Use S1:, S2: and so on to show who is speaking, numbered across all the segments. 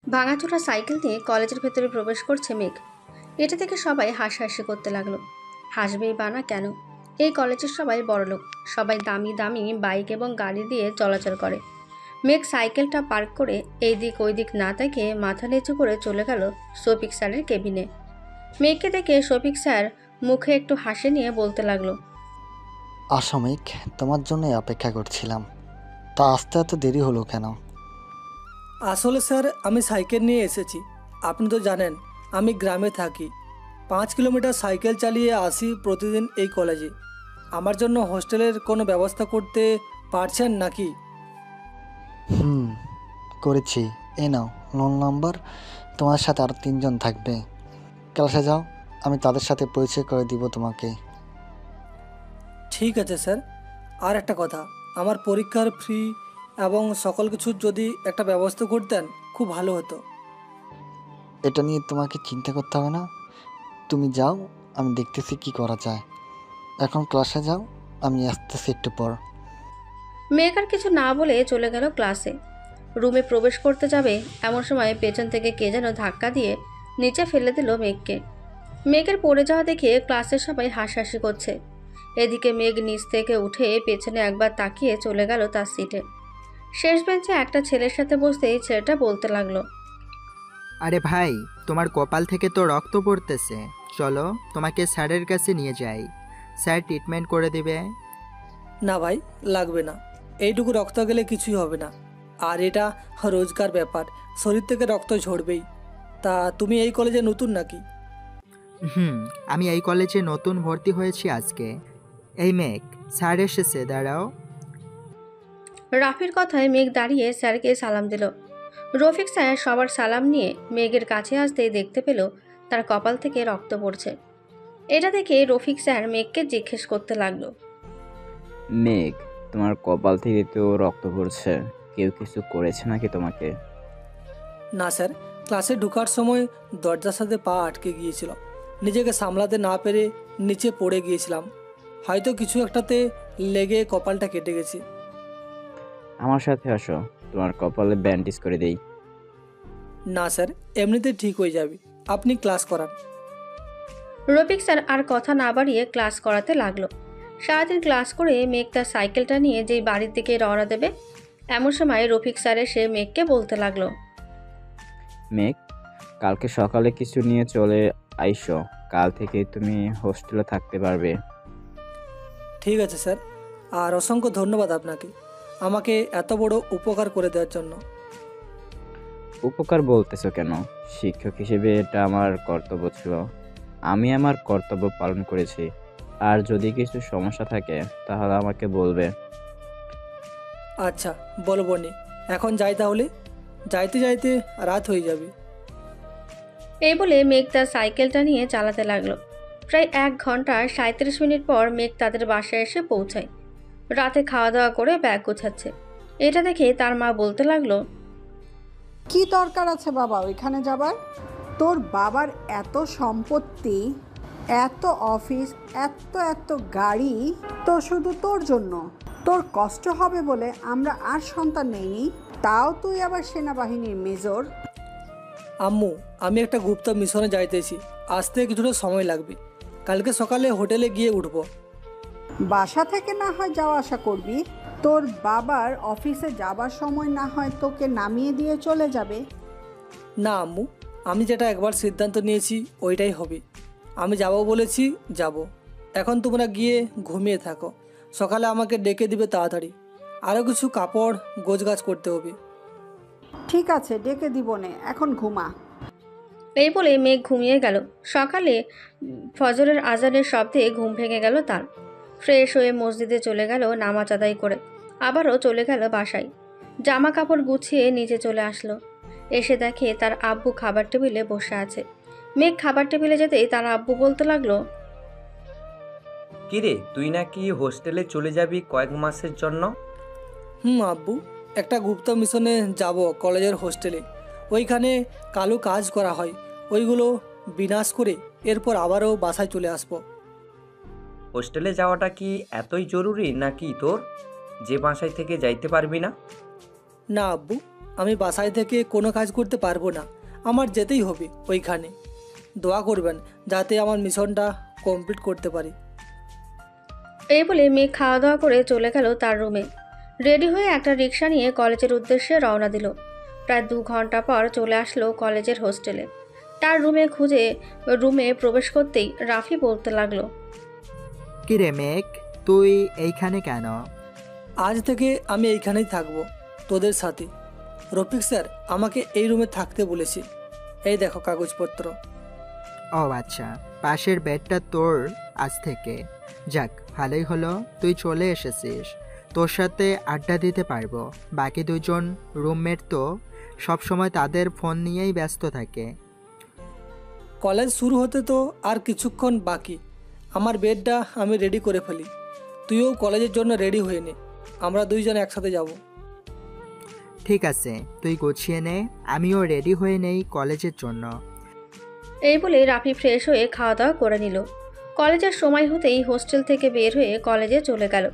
S1: ভাঙাচোরা সাইকেল নিয়ে কলেজের ভেতরে প্রবেশ করছে মেঘ। এটা থেকে সবাই হাসাহাসি করতে লাগলো। হাসবেই বা না কেন? এই কলেজের সবাই বড়লোক, সবাই দামি দামি বাইক এবং গাড়ি দিয়ে চলাচল করে। মেঘ সাইকেলটা পার্ক করে এই দিক ওই দিক না তাকিয়ে মাথা নিচু করে চলে গেল শফিক স্যারের কেবিনে। মেঘকে দেখে শফিক স্যার মুখে একটু হাসি নিয়ে বলতে লাগলো,
S2: আসামিক, তোমার জন্যই অপেক্ষা করছিলাম। তা আসতে এত দেরি হলো কেন?
S3: আসলে স্যার, আমি সাইকেল নিয়ে এসেছি। আপনি তো জানেন আমি গ্রামে থাকি। 5 কিলোমিটার সাইকেল চালিয়ে আসি প্রতিদিন এই কলেজে। আমার জন্য হোস্টেলের কোনো ব্যবস্থা করতে পারছেন নাকি?
S2: হুম, করেছি। এই নাও রোল নাম্বার। তোমার সাথে আর 3 জন থাকবে। ক্লাসে যাও, আমি তাদের সাথে পরিচয় করে দিব তোমাকে।
S3: ঠিক আছে স্যার। আর একটা কথা, আমার পরীক্ষার ফি এবং সকল কিছুর যদি একটা ব্যবস্থা করতেন খুব ভালো হতো।
S2: এটা নিয়ে তোমাকে চিন্তা করতে হবে না। তুমি যাও, আমি দেখতেছি কি করা যায়। এখন ক্লাসে যাও, আমি আসতেছি একটু পর।
S1: মেঘ আর কিছু না বলে চলে গেল ক্লাসে। রুমে প্রবেশ করতে যাবে এমন সময় পেছন থেকে কে যেন ধাক্কা দিয়ে নিচে ফেলে দিল মেঘকে। মেঘের পড়ে যাওয়া দেখে ক্লাসের সবাই হাসাহাসি করছে। এদিকে মেঘ নিচ থেকে উঠে পেছনে একবার তাকিয়ে চলে গেল তার সিটে। শেষ বেঞ্চে একটা ছেলের সাথে বসতেই ছেলেটা বলতে লাগলো,
S4: আরে ভাই, তোমার কপাল থেকে তো রক্ত পড়তেছে। চলো তোমাকে স্যারের কাছে নিয়ে যাই, স্যার ট্রিটমেন্ট করে দেবে।
S3: না ভাই, লাগবে না। এইটুকু রক্ত গেলে কিছুই হবে না। আর এটা রোজকার ব্যাপার, শরীর থেকে রক্ত ঝরবেই। তা তুমি এই কলেজে নতুন নাকি?
S4: হুম, আমি এই কলেজে নতুন ভর্তি হয়েছি আজকে। এই মেঘ, স্যার এসেছে, দাঁড়াও।
S1: রাফির কথায় মেঘ দাঁড়িয়ে স্যারকে সালাম দিল। রফিক স্যার সবার সালাম নিয়ে মেঘের কাছে আসতেই দেখতে পেল তার কপাল থেকে রক্ত পড়ছে। এটা দেখে রফিক স্যার মেঘকে জিজ্ঞেস করতে লাগলো,
S5: মেঘ, তোমার কপাল থেকে তো রক্ত পড়ছে। কেউ কিছু করেছে নাকি তোমাকে?
S3: না স্যার, ক্লাসে ঢোকার সময় দরজার সাথে পা আটকে গিয়েছিল। নিজেকে সামলাতে না পেরে নিচে পড়ে গিয়েছিলাম। হয়তো কিছু একটাতে লেগে কপালটা কেটে গেছে।
S5: আমার সাথে আসো, তোমার কপালে ব্যান্ডেজ করে দেই।
S3: না স্যার, এমনিতে ঠিক হয়ে যাবে। আপনি ক্লাস করান।
S1: রফিক স্যার আর কথা না বাড়িয়ে ক্লাস করাতে লাগলো। সারাদিন ক্লাস করে মেঘ তার সাইকেলটা নিয়ে যেই বাড়ির দিকে রওনা দেবে এমন সময় রফিক স্যার এসে মেঘকে বলতে লাগলো,
S5: মেঘ, কালকে সকালে কিছু নিয়ে চলে আইসো। কাল থেকে তুমি হোস্টেলে থাকতে পারবে।
S3: ঠিক আছে স্যার। আর অসংখ্য ধন্যবাদ আপনাকে, আমাকে এত বড় উপকার করে দেওয়ার জন্য।
S5: উপকার বলতেছো কেন? শিক্ষক হিসেবে এটা আমার কর্তব্য ছিল। আমি আমার কর্তব্য পালন করেছি। আর যদি কিছু সমস্যা থাকে তাহলে আমাকে বলবে।
S3: আচ্ছা, বলবো নি। এখন যাই তাহলে, যাইতে যাইতে রাত হয়ে যাবে।
S1: এই বলে মেঘ তার সাইকেলটা নিয়ে চালাতে লাগলো। প্রায় 1 ঘন্টা 37 মিনিট পর মেঘ তাদের বাসায় এসে পৌঁছায়। রাতে খাওয়া দাওয়া করে ব্যাগ গোছাচ্ছে। এটা দেখে তার মা বলতে লাগলো,
S6: কি দরকার আছে বাবা ওইখানে যাবার? তোর বাবার এত সম্পত্তি, এত অফিস, এত এত গাড়ি, তো শুধু তোর জন্য। তোর কষ্ট হবে বলে আমরা আর সন্তান নেইনি, তাও তুই আবার সেনাবাহিনীর মেজর।
S3: আম্মু, আমি একটা গুপ্ত মিশনে যাইতেছি। আসতে কিছুটা সময় লাগবে। কালকে সকালে হোটেলে গিয়ে উঠবো।
S6: বাসা থেকে না হয় যাওয়া আসা করবি, তোর বাবার অফিসে যাবার সময় না হয় তোকে নামিয়ে দিয়ে চলে যাবে।
S3: না আম্মু, আমি যেটা একবার সিদ্ধান্ত নিয়েছি ওইটাই হবে। আমি যাব বলেছি, যাব। এখন তোমরা গিয়ে ঘুমিয়ে থাকো। সকালে আমাকে ডেকে দিবে তাড়াতাড়ি। আরও কিছু কাপড় গোছগাছ করতে হবে।
S6: ঠিক আছে, ডেকে দিবনে, এখন ঘুমা।
S1: এই বলে মেঘ ঘুমিয়ে গেল। সকালে ফজরের আজানের শব্দে ঘুম ভেঙে গেল তার। ফ্রেশ হয়ে মসজিদে চলে গেল নামাজ আদায় করে। আবারও চলে গেল বাসায়। জামা কাপড় গুছিয়ে নিচে চলে আসলো। এসে দেখে তার আব্বু খাবার টেবিলে বসে আছে। মেঘ খাবার টেবিলে যেতেই তার আব্বু বলতে লাগলো,
S7: কিরে, তুই নাকি হোস্টেলে চলে যাবি কয়েক মাসের জন্য?
S3: আব্বু, একটা গুপ্ত মিশনে যাব কলেজের হোস্টেলে। ওইখানে কালো কাজ করা হয়, ওইগুলো বিনাশ করে এরপর আবারও বাসায় চলে আসবো।
S7: হোস্টেলে যাওয়াটা কি এতই জরুরি নাকি তোর? যে বাসায় থেকে যাইতে পারবি না?
S3: না আব্বু, আমি বাসায় থেকে কোনো কাজ করতে পারবো না, আমার যেতেই হবে ওইখানে। দোয়া করবেন যাতে আমার মিশনটা কমপ্লিট করতে পারি।
S1: এই বলে মেঘ খাওয়া দাওয়া করে চলে গেল তার রুমে। রেডি হয়ে একটা রিক্সা নিয়ে কলেজের উদ্দেশ্যে রওনা দিল। প্রায় 2 ঘন্টা পর চলে আসলো কলেজের হোস্টেলে। তার রুমে প্রবেশ করতেই রাফি বলতে লাগলো,
S4: কিরে মেঘ, তুই এইখানে কেন?
S3: আজ থেকে আমি এইখানেই থাকবো তোদের সাথে। রফিক স্যার আমাকে এই রুমে থাকতে বলেছে। এই দেখো কাগজপত্র।
S4: ও আচ্ছা, পাশের বেডটা তোর আজ থেকে। যাক, ভালোই হলো তুই চলে এসেছিস, তোর সাথে আড্ডা দিতে পারবো। বাকি দুজন রুমমেট তো সবসময় তাদের ফোন নিয়েই ব্যস্ত থাকে।
S3: কলেজ শুরু হতে তো আর কিছুক্ষণ বাকি। আমার বেডটা আমি রেডি করে ফেলি, তুইও কলেজের জন্য রেডি হয়ে নে, আমরা দুইজন একসাথে যাব।
S4: ঠিক আছে, তুই গুছিয়ে নে, আমিও রেডি হয়ে নেই কলেজের জন্য।
S1: এই বলে রাফি ফ্রেশ হয়ে খাওয়া দাওয়া করে নিল। কলেজের সময় হতেই হোস্টেল থেকে বের হয়ে কলেজে চলে গেল।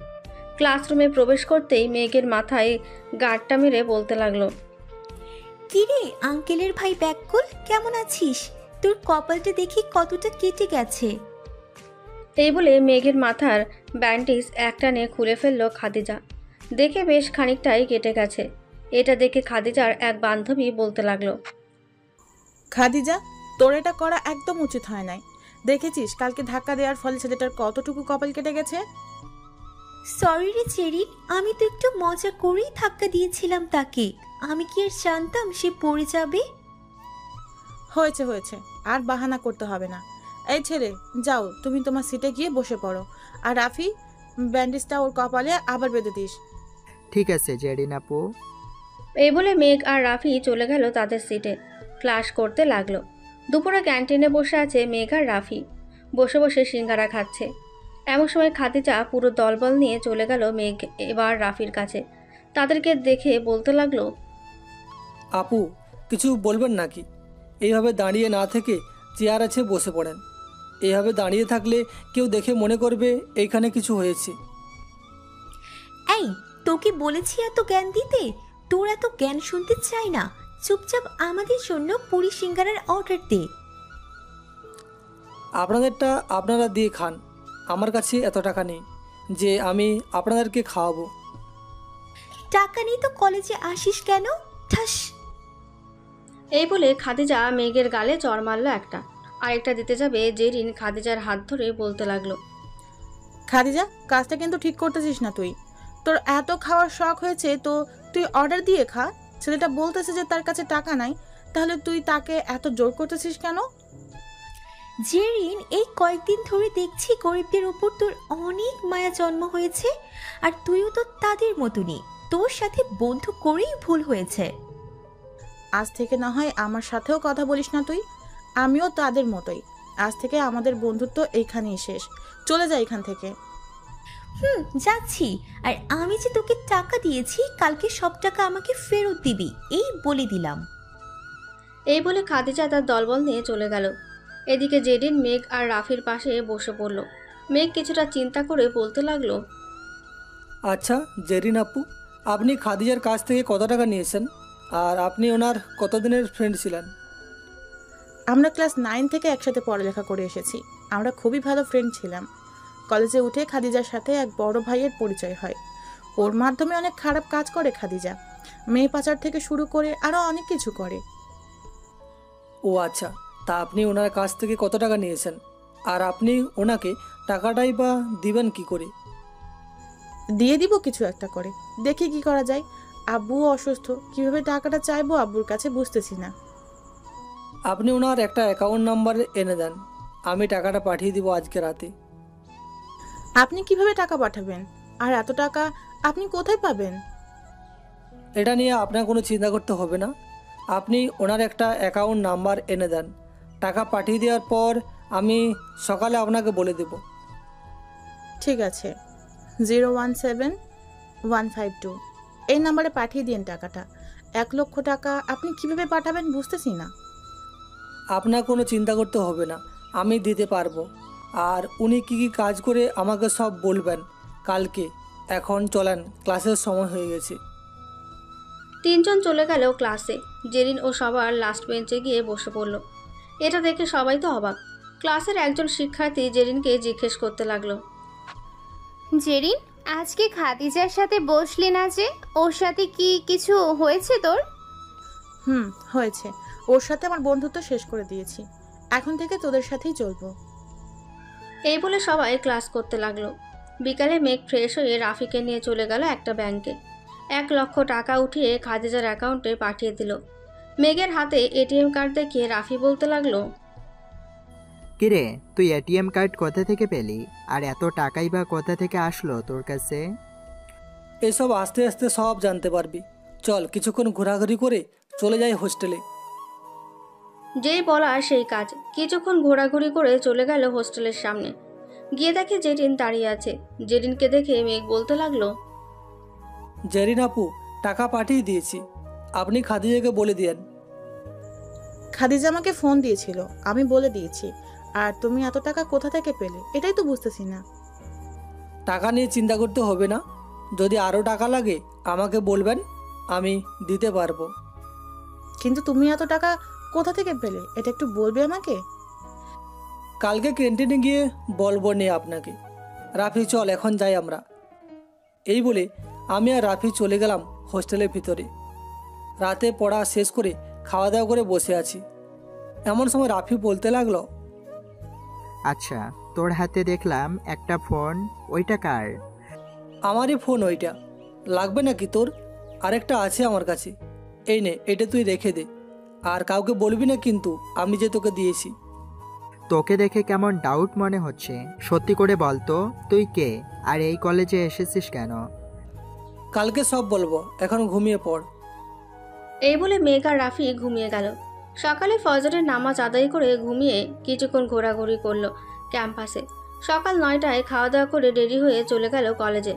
S1: ক্লাসরুমে প্রবেশ করতেই মেঘের মাথায় গাঁটটা মেরে বলতে লাগলো,
S8: কিরে আঙ্কেলের ভাই ব্যাকুল, কেমন আছিস? তোর কপালটা দেখি কতটা কেটে গেছে।
S1: এই বলে মেঘের মাথার ব্যান্ডেজ একটানে খুলে ফেলল খাদিজা। দেখে বেশ খানিকটাই কেটে গেছে। এটা দেখে খাদিজার এক বান্ধবী বলতে লাগলো,
S9: খাদিজা, তোর এটা করা একদম উচিত হয় নাই। দেখেছিস কালকে ধাক্কা দেওয়ার ফলে ছেলেটার কতটুকু কপাল কেটে গেছে।
S8: সরি রে চেরিন, আমি তো একটু মজা করেই ধাক্কা দিয়েছিলাম তাকে। আমি কি আর জানতাম সে পড়ে যাবে?
S9: হয়েছে হয়েছে, আর বাহানা করতে হবে না। এই ছেলে, যাও তুমি তোমার সিটে গিয়ে বসে পড়ো। আর রাফি, ব্যান্ডেজটা ওর কপালে আবার বেঁধে দিস।
S4: ঠিক আছে জেরিন আপু।
S1: এই বলে মেঘ আর রাফি চলে গেল তাদের সিটে। ক্লাস করতে লাগলো। দুপুরে ক্যান্টিনে বসে আছে মেঘ আর রাফি, বসে বসে সিঙ্গারা খাচ্ছে। এমন সময় খাদিজা পুরো দলবল নিয়ে চলে গেল মেঘ এবার রাফির কাছে। তাদেরকে দেখে বলতে লাগলো,
S3: আপু কিছু বলবেন নাকি? এইভাবে দাঁড়িয়ে না থেকে চেয়ার আছে বসে পড়েন। এইভাবে দাঁড়িয়ে থাকলে কেউ দেখে মনে করবে এইখানে কিছু হয়েছে।
S8: এই, তোকে বলেছি এত জ্ঞান দিতে? তোর এত জ্ঞান শুনতে চাই না। চুপচাপ আমাদের জন্য পুরি সিঙ্গারার অর্ডার দে।
S3: আপনাদেরটা আপনারা দিয়ে খান, আমার কাছে এত টাকা নেই যে আমি আপনাদেরকে খাওয়াবো।
S8: টাকা নেই তো কলেজে আসিস কেন? ঠাস।
S1: এই বলে খাদিজা মেঘের গালে চড় মারল একটা। আরেকটা দিতে যাবে জেরিন খাদিজার হাত ধরে বলতে লাগলো,
S9: খাদিজা, কাজটা কিন্তু ঠিক করতেছিস না তুই। তোর এত খাওয়ার শখ হয়েছে তো তুই অর্ডার দিয়ে খা। ছেলেটা বলতেছে যে তার কাছে টাকা নাই, তাহলে তুই তাকে এত জোর করতেছিস কেন?
S8: জেরিন, এই কয়েকদিন ধরে দেখছি গরিবদের উপর তোর অনেক মায়া জন্ম হয়েছে। আর তুইও তো তাদের মতনই। তোর সাথে বন্ধু করেই ভুল হয়েছে।
S9: আজ থেকে না হয় আমার সাথেও কথা বলিস না তুই। আমিও তাদের মতোই। আজ থেকে আমাদের বন্ধুত্ব এইখানেই শেষ। চলে যা এখান থেকে।
S8: যাচ্ছি। আর আমি যে তোকে টাকা দিয়েছি, কালকে সব টাকা আমাকে ফেরত দিবি, এই বলে দিলাম।
S1: এই বলে খাদিজা তার দলবল নিয়ে চলে গেল। এদিকে জেরিন মেঘ আর রাফির পাশে বসে পড়ল। মেঘ কিছুটা চিন্তা করে বলতে লাগলো,
S3: আচ্ছা জেরিন আপু, আপনি খাদিজার কাছ থেকে কত টাকা নিয়েছেন? আর আপনি ওনার কতদিনের ফ্রেন্ড ছিলেন?
S9: আমরা ক্লাস 9 থেকে একসাথে পড়ালেখা করে এসেছি। আমরা খুবই ভালো ফ্রেন্ড ছিলাম। কলেজে উঠে খাদিজার সাথে এক বড় ভাইয়ের পরিচয় হয়। ওর মাধ্যমে অনেক খারাপ কাজ করে খাদিজা। মেয়ে পাচার থেকে শুরু করে আরও অনেক কিছু করে।
S3: ও আচ্ছা, তা আপনি ওনার কাছ থেকে কত টাকা নিয়েছেন? আর আপনি ওনাকে টাকাটাই বা দিবেন কি করে?
S9: দিয়ে দিব কিছু একটা করে, দেখি কি করা যায়। আব্বুও অসুস্থ, কিভাবে টাকাটা চাইবো আব্বুর কাছে বুঝতেছি না।
S3: আপনি ওনার একটা অ্যাকাউন্ট নাম্বার এনে দেন, আমি টাকাটা পাঠিয়ে দিব আজকে রাতে।
S9: আপনি কিভাবে টাকা পাঠাবেন? আর এত টাকা আপনি কোথায় পাবেন?
S3: এটা নিয়ে আপনার কোনো চিন্তা করতে হবে না। আপনি ওনার একটা অ্যাকাউন্ট নাম্বার এনে দেন, টাকা পাঠিয়ে দেওয়ার পর আমি সকালে আপনাকে বলে দেব।
S9: ঠিক আছে, 017152 এই নাম্বারে পাঠিয়ে দিন টাকাটা। 1 লক্ষ টাকা আপনি কিভাবে পাঠাবেন বুঝতেছি না।
S3: আপনার কোনো চিন্তা করতে হবে না, আমি দিতে পারবো। আর উনি কী কী কাজ করে আমাকে সব বলবেন কালকে, এখন চলেন, ক্লাসের সময় হয়ে গেছে।
S1: তিনজন চলে গেল ক্লাসে। জেরিন ও সবার লাস্ট বেঞ্চে গিয়ে বসে পড়ল। এটা দেখে সবাই তো অবাক। ক্লাসের একজন শিক্ষার্থী জেরিনকে জিজ্ঞেস করতে লাগলো,
S10: জেরিন, আজকে খাদিজার সাথে বসলি না যে, ওর সাথে কি কিছু হয়েছে তোর?
S9: হয়েছে। ওর সাথে আমার বন্ধুত্ব শেষ করে দিয়েছি। এখন থেকে তোদের সাথেই চলবো।
S1: এই বলে সবাই ক্লাস করতে লাগলো। বিকালে মেঘ ফ্রেশ হয়ে রাফিকে নিয়ে চলে গেল একটা ব্যাংকে। 1,00,000 টাকা উঠিয়ে খাদিজার অ্যাকাউন্টে পাঠিয়ে দিল। মেঘের হাতে এটিএম কার্ড দেখিয়ে রাফি বলতে লাগলো,
S4: কিরে, তুই এটিএম কার্ড কোথা থেকে পেলি? আর এত টাকাই বা কোথা থেকে আসলো তোর কাছে?
S3: এসব আস্তে আস্তে সব জানতে পারবি। চল কিছুক্ষণ ঘোরাঘুরি করে চলে যাই হোস্টেলে।
S1: যেই বলা সেই কাজ। কিছুক্ষণ ঘোরাঘুরি করে চলে গেল হোস্টেলের সামনে। গিয়ে দেখে জেরিন দাঁড়িয়ে আছে। জেরিনকে দেখে মেঘ বলতে লাগলো,
S3: জেরিন আপু, টাকা পাঠিয়ে দিয়েছি, আপনি খাদিজাকে বলে দিয়েন।
S9: খাদিজা আমাকে ফোন দিয়েছিল, আমি বলে দিয়েছি। আর তুমি এত টাকা কোথা থেকে পেলে এটাই তো বুঝতেছি না।
S3: টাকা নিয়ে চিন্তা করতে হবে না, যদি আরও টাকা লাগে আমাকে বলবেন, আমি দিতে পারবো।
S9: কিন্তু তুমি এত টাকা কোথা থেকে পেলে এটা একটু বলবে আমাকে?
S3: কালকে ক্যান্টিনে গিয়ে বলবো নে আপনাকে। রাফি চল এখন যাই আমরা। এই বলে আমি আর রাফি চলে গেলাম হোস্টেলের ভিতরে। রাতে পড়া শেষ করে খাওয়া দাওয়া করে বসে আছি। এমন সময় রাফি বলতে লাগলো,
S4: আচ্ছা, তোর হাতে দেখলাম একটা ফোন, ওইটা কার?
S3: আমারই ফোন ওইটা, লাগবে নাকি তোর? আরেকটা আছে আমার কাছে, এই নে, এটা তুই রেখে দে। আর কাউকে বলবি না কিন্তু আমি যে তোকে দিয়েছি।
S4: তোকে দেখে কেমন ডাউট মনে হচ্ছে। সত্যি করে বলতো, তুই কে আর এই কলেজে এসেছিস কেন?
S3: কালকে সব বলবো, এখন ঘুমিয়ে পড়।
S1: এই বলে মেঘ আর রাফি ঘুমিয়ে গেল। সকালে ফজরের নামাজ আদায় করে ঘুমিয়ে কিছুক্ষণ ঘোরাঘুরি করলো ক্যাম্পাসে। সকাল 9টায় খাওয়া দাওয়া করে রেডি হয়ে চলে গেল কলেজে।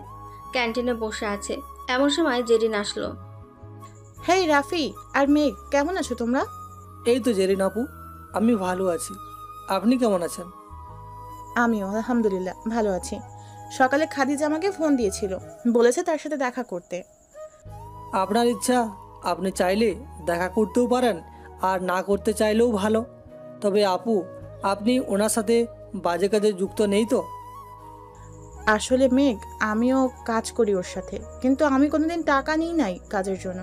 S1: ক্যান্টিনে বসে আছে। এমন সময় জেরিন আসলো।
S9: হেই রাফি আর মেঘ, কেমন আছো তোমরা?
S3: এই তো জেরিন আপু, আমি ভালো আছি, আপনি কেমন আছেন?
S9: আমিও আলহামদুলিল্লাহ ভালো আছি। সকালে খাদিজা আমাকে ফোন দিয়েছিল, বলেছে তার সাথে দেখা করতে।
S3: আপনার ইচ্ছা, আপনি চাইলে দেখা করতেও পারেন, আর না করতে চাইলেও ভালো। তবে আপু, আপনি ওনার সাথে বাজে কাজে যুক্ত নেই তো?
S9: আসলে মেঘ, আমিও কাজ করি ওর সাথে, কিন্তু আমি কোনোদিন টাকা নিই নাই কাজের জন্য।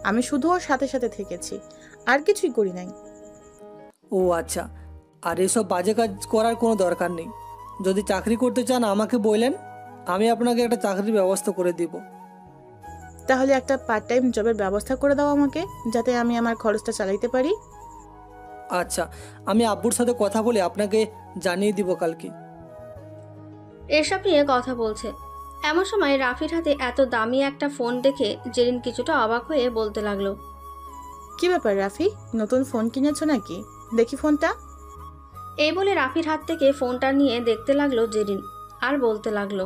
S9: আমি শুধু ওর সাথে সাথে থেকেছি, আর কিছুই করি নাই।
S3: ও আচ্ছা, আর এসব বাজে কাজ করার কোনো দরকার নেই। যদি চাকরি করতে চান আমাকে বললেন, আমি আপনাকে একটা চাকরির ব্যবস্থা করে দিব।
S9: তাহলে একটা পার্ট টাইম জবের ব্যবস্থা করে দাও আমাকে, যাতে আমি আমার খরচটা চালাইতে পারি।
S3: আচ্ছা, আমি আব্বুর সাথে কথা বলে আপনাকে জানিয়ে দিব কালকে।
S1: এসব নিয়ে কথা বলছে। এমন সময় রাফির হাতে এত দামি একটা ফোন দেখে জেরিন কিছুটা অবাক হয়ে বলতে লাগলো,
S9: কি ব্যাপার রাফি, নতুন ফোন কিনেছো নাকি? দেখি ফোনটা।
S1: এই বলে রাফির হাত থেকে ফোনটা নিয়ে দেখতে লাগলো জেরিন, আর বলতে লাগলো,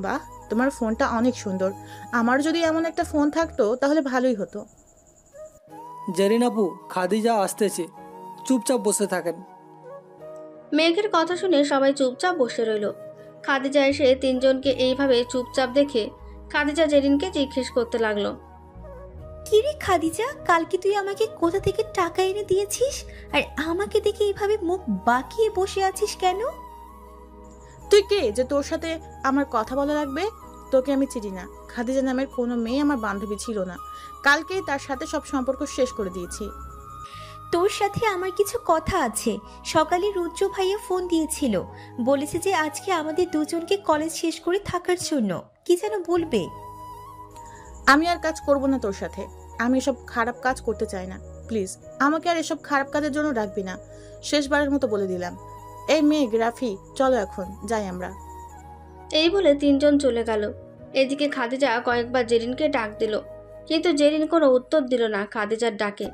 S9: বাহ, তোমার ফোনটা অনেক সুন্দর। আমার যদি এমন একটা ফোন থাকতো তাহলে ভালোই হতো।
S3: জেরিন আপু, খাদিজা আসতেছে, চুপচাপ বসে থাকেন।
S1: মেঘের কথা শুনে সবাই চুপচাপ বসে রইল। খাদিজা এসে তিনজনকে এইভাবে চুপচাপ দেখে খাদিজা জেরিনকে জিজ্ঞেস করতে লাগলো,
S8: কিরে খাদিজা, কালকে তুই আমাকে কোথা থেকে টাকা এনে দিয়েছিস, আর আমাকে দেখে এইভাবে মুখ বাঁকিয়ে বসে আছিস কেন?
S9: তুই কে যে তোর সাথে আমার কথা বলা লাগবে? তোকে আমি চিনি না। খাদিজা নামের কোনো মেয়ে আমার বান্ধবী ছিল না। কালকেই তার সাথে সব সম্পর্ক শেষ করে দিয়েছি।
S8: তোর সাথে আমার কিছু কথা আছে। সকালে রুদ্র ভাইয়া ফোন দিয়েছিল, বলেছে যে আজকে আমাদের দুজনকে কলেজ শেষ করে থাকার জন্য। কি যেন বলবে।
S9: আমি আর কাজ করব না তোর সাথে। আমি এসব খারাপ কাজ করতে চাই না। প্লিজ আমাকে আর এসব খারাপ কাজের জন্য রাখবি না। শেষবারের মতো বলে দিলাম। এই মেঘ, রাফি, চলো এখন যাই আমরা।
S1: এই বলে তিনজন চলে গেল। এদিকে খাদিজা কয়েকবার জেরিনকে ডাক দিল, কিন্তু জেরিন কোনো উত্তর দিল না খাদিজার ডাকে।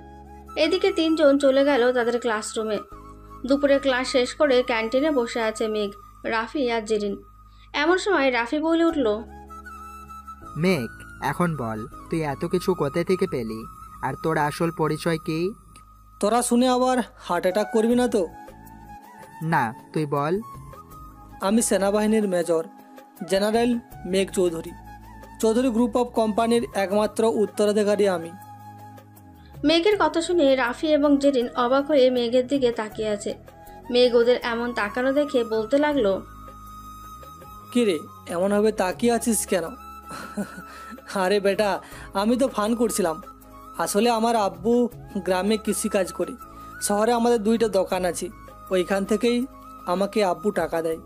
S1: এদিকে তিনজন চলে গেল তাদের ক্লাসরুমে। দুপুরে ক্লাস শেষ করে ক্যান্টিনে বসে আছে মেঘ, রাফি আর জেরিন। এমন সময় রাফি বলে উঠল,
S4: মেঘ, এখন বল, তুই এত কিছু কোথা থেকে পেলি, আর তোর আসল পরিচয় কি?
S3: তোরা শুনে আবার হার্ট অ্যাটাক করবি না তো?
S4: না, তুই বল।
S3: আমি সেনাবাহিনীর মেজর, জেনারেল মেঘ চৌধুরী। চৌধুরী গ্রুপ অফ কোম্পানির একমাত্র উত্তরাধিকারী আমি।
S1: মেঘের কথা শুনে রাফি এবং জেরিন অবাক হয়ে মেঘের দিকে তাকিয়ে আছে। মেঘ ওদের এমন তাকানো দেখে বলতে লাগলো,
S3: কিরে এমনভাবে তাকিয়ে আছিস কেন? আরে বেটা, আমি তো ফান করছিলাম। আসলে আমার আব্বু গ্রামে কৃষিকাজ করে, শহরে আমাদের 2টা দোকান আছে। ওইখান থেকেই আমাকে আব্বু টাকা দেয়,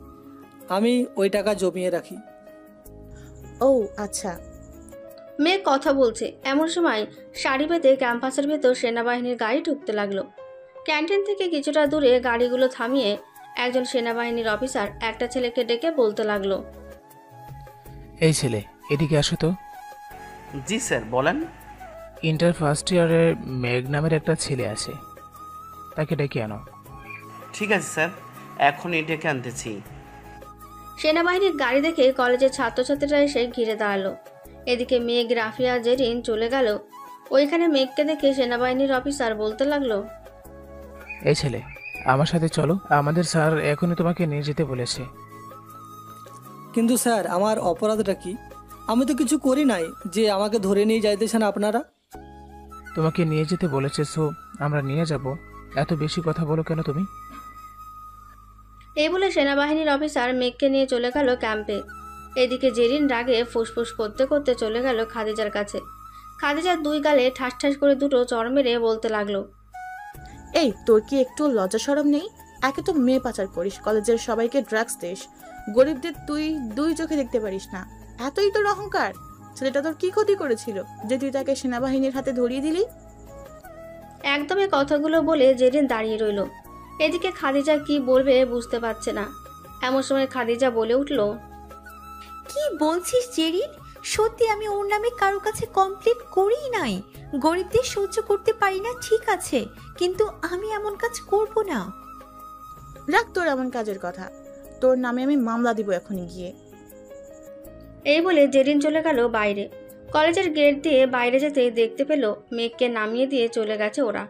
S3: আমি ওই টাকা জমিয়ে রাখি।
S9: ও আচ্ছা।
S1: মেঘ কথা বলছে এমন সময় সারি বেঁধে ক্যাম্পাসের ভেতর সেনাবাহিনীর গাড়ি ঢুকতে লাগলো। ক্যান্টিন থেকে কিছুটা দূরে গাড়িগুলো থামিয়ে একজন সেনাবাহিনীর অফিসার একটা ছেলেকে ডেকে বলতে লাগলো,
S11: এই ছেলে, এদিকে আসো তো।
S12: জি স্যার, বলেন।
S11: ইন্টার ফার্স্ট ইয়ারের মেঘ নামের একটা ছেলে আছে, তাকে ডেকে আনো।
S12: ঠিক আছে স্যার, এখনই ডেকে আনতেছি।
S1: সেনাবাহিনীর গাড়ি দেখে কলেজের ছাত্রছাত্রীরা এসে ঘিরে দাঁড়ালো। এদিকে মেঘ, রাফি আর জেরিন চলে গেল। ওইখানে মেঘকে দেখে সেনাবাহিনীর অফিসার বলতে লাগলো,
S11: এই ছেলে, আমার সাথে চলো, আমাদের স্যার এখনই তোমাকে নিয়ে যেতে বলেছে।
S3: কিন্তু স্যার, আমার অপরাধটা কি? আমি তো কিছু করি নাই যে আমাকে ধরে নিয়ে যাইতেছেন আপনারা।
S11: তোমাকে নিয়ে যেতে বলেছে, সো আমরা নিয়ে যাব। এত বেশি কথা বলো কেন তুমি?
S1: এই বলে সেনাবাহিনীর অফিসার মেঘকে নিয়ে চলে গেল ক্যাম্পে। এদিকে জেরিন রাগে ফুসফুস করতে করতে চলে গেল খাদিজার কাছে। খাদিজার 2 গালে ঠাস ঠাস করে 2টো চড় মেরে বলতে লাগলো,
S9: এই তোর কি একটু লজ্জা শরম নেই? একে তো মেয়ে পাচার করিস, কলেজের সবাইকে ড্রাগস দিস, গরিবদের তুই 2 চোখে দেখতে পারিস না। এতই তোর অহংকার? ছেলেটা তোর কি ক্ষতি করেছিল যে তুই তাকে সেনাবাহিনীর হাতে ধরিয়ে দিলি?
S1: একদম এই কথাগুলো বলে জেরিন দাঁড়িয়ে রইল। এদিকে খাদিজা কি বলবে বুঝতে পারছে না। এমন সময় খাদিজা বলে উঠল,
S8: কি বলছিস জেরিন? সত্যি আমি ওর নামে কারো কাছে কমপ্লেন করিই নাই। গরিবদের সহ্য করতে পারি না ঠিক আছে, কিন্তু আমি এমন কাজ করব না।
S9: রাখ তোর এমন কাজের কথা, তোর নামে আমি মামলা দিব এখনই গিয়ে।
S1: এই বলে জেরিন চলে গেল বাইরে। কলেজের গেট দিয়ে বাইরে যেতে দেখতে পেল মেঘকে নামিয়ে দিয়ে চলে গেছে ওরা।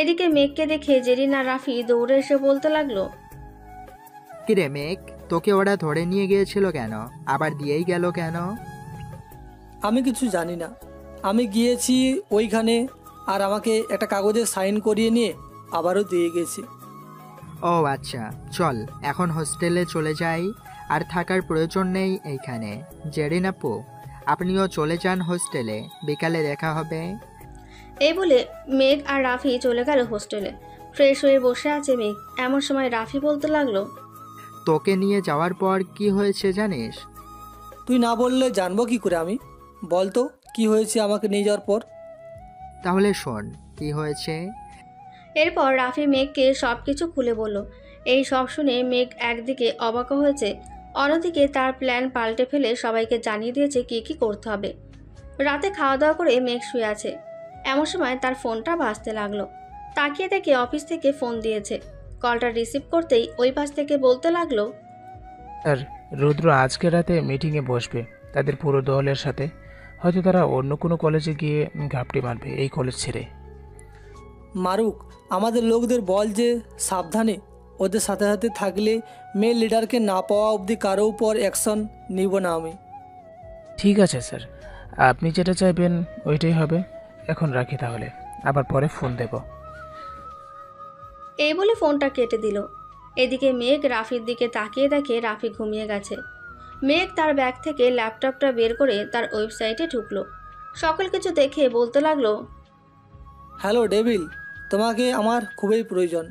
S1: এদিকে মেঘকে দেখে জেরিন আর রাফি দৌড়ে এসে বলতে লাগলো,
S4: কিরে মেঘ, তোকে ওরা ধরে নিয়ে গিয়েছিল কেন? আবার দিয়েই গেল কেন?
S3: আমি কিছু জানি না। আমি গিয়েছি ওইখানে, আর আমাকে একটা কাগজে সাইন করিয়ে নিয়ে আবারও দিয়ে গেছি।
S4: ও আচ্ছা, চল এখন হোস্টেলে চলে যাই, আর থাকার প্রয়োজন নেই এইখানে। জেরিন আপু, আপনিও চলে যান হোস্টেলে, বিকালে দেখা হবে।
S1: এই বলে মেঘ আর রাফি চলে গেল হোস্টেলে। ফ্রেশ হয়ে বসে আছে মেঘ। এমন সময় রাফি বলতে লাগলো,
S4: তোকে নিয়ে যাওয়ার পর কি হয়েছে জানিস?
S3: তুই না বললে জানবো কি করে আমি? বলতো কি হয়েছে আমাকে নিয়ে যাওয়ার পর?
S4: তাহলে শোন কি হয়েছে।
S1: এরপর রাফি মেঘকে সব কিছু খুলে বলল। এই সব শুনে মেঘ একদিকে অবাক হয়েছে, অন্যদিকে তার প্ল্যান পাল্টে ফেলে সবাইকে জানিয়ে দিয়েছে কি কি করতে হবে। রাতে খাওয়া দাওয়া করে মেঘ শুয়ে আছে। এমন সময় তার ফোনটা বাজতে লাগলো। তাকিয়ে দেখে অফিস থেকে ফোন দিয়েছে। কলটা রিসিভ করতেই ওই পাশ থেকে বলতে লাগলো,
S11: স্যার, রুদ্র আজকে রাতে মিটিংয়ে বসবে তাদের পুরো দলের সাথে। হয়তো তারা অন্য কোনো কলেজে গিয়ে ঘাপটি মারবে এই কলেজ ছেড়ে।
S3: মারুক, আমাদের লোকদের বল যে সাবধানে, ওদের সাথে সাথে থাকলে মেল লিডারকে না পাওয়া অবধি কারো উপর অ্যাকশন নিব না আমি।
S11: ঠিক আছে স্যার, আপনি যেটা চাইবেন ওইটাই হবে। এখন রাখি তাহলে, আবার পরে ফোন দেব।
S1: এই বলে ফোনটা কেটে দিল। এদিকে মেঘ রাফির দিকে তাকিয়ে দেখে রাফি ঘুমিয়ে গেছে। মেঘ তার ব্যাগ থেকে ল্যাপটপটা বের করে তার ওয়েবসাইটে ঢুকলো। সকল কিছু দেখে বলতে লাগলো,
S3: হ্যালো ডেভিল, তোমাকে আমার খুবই প্রয়োজন।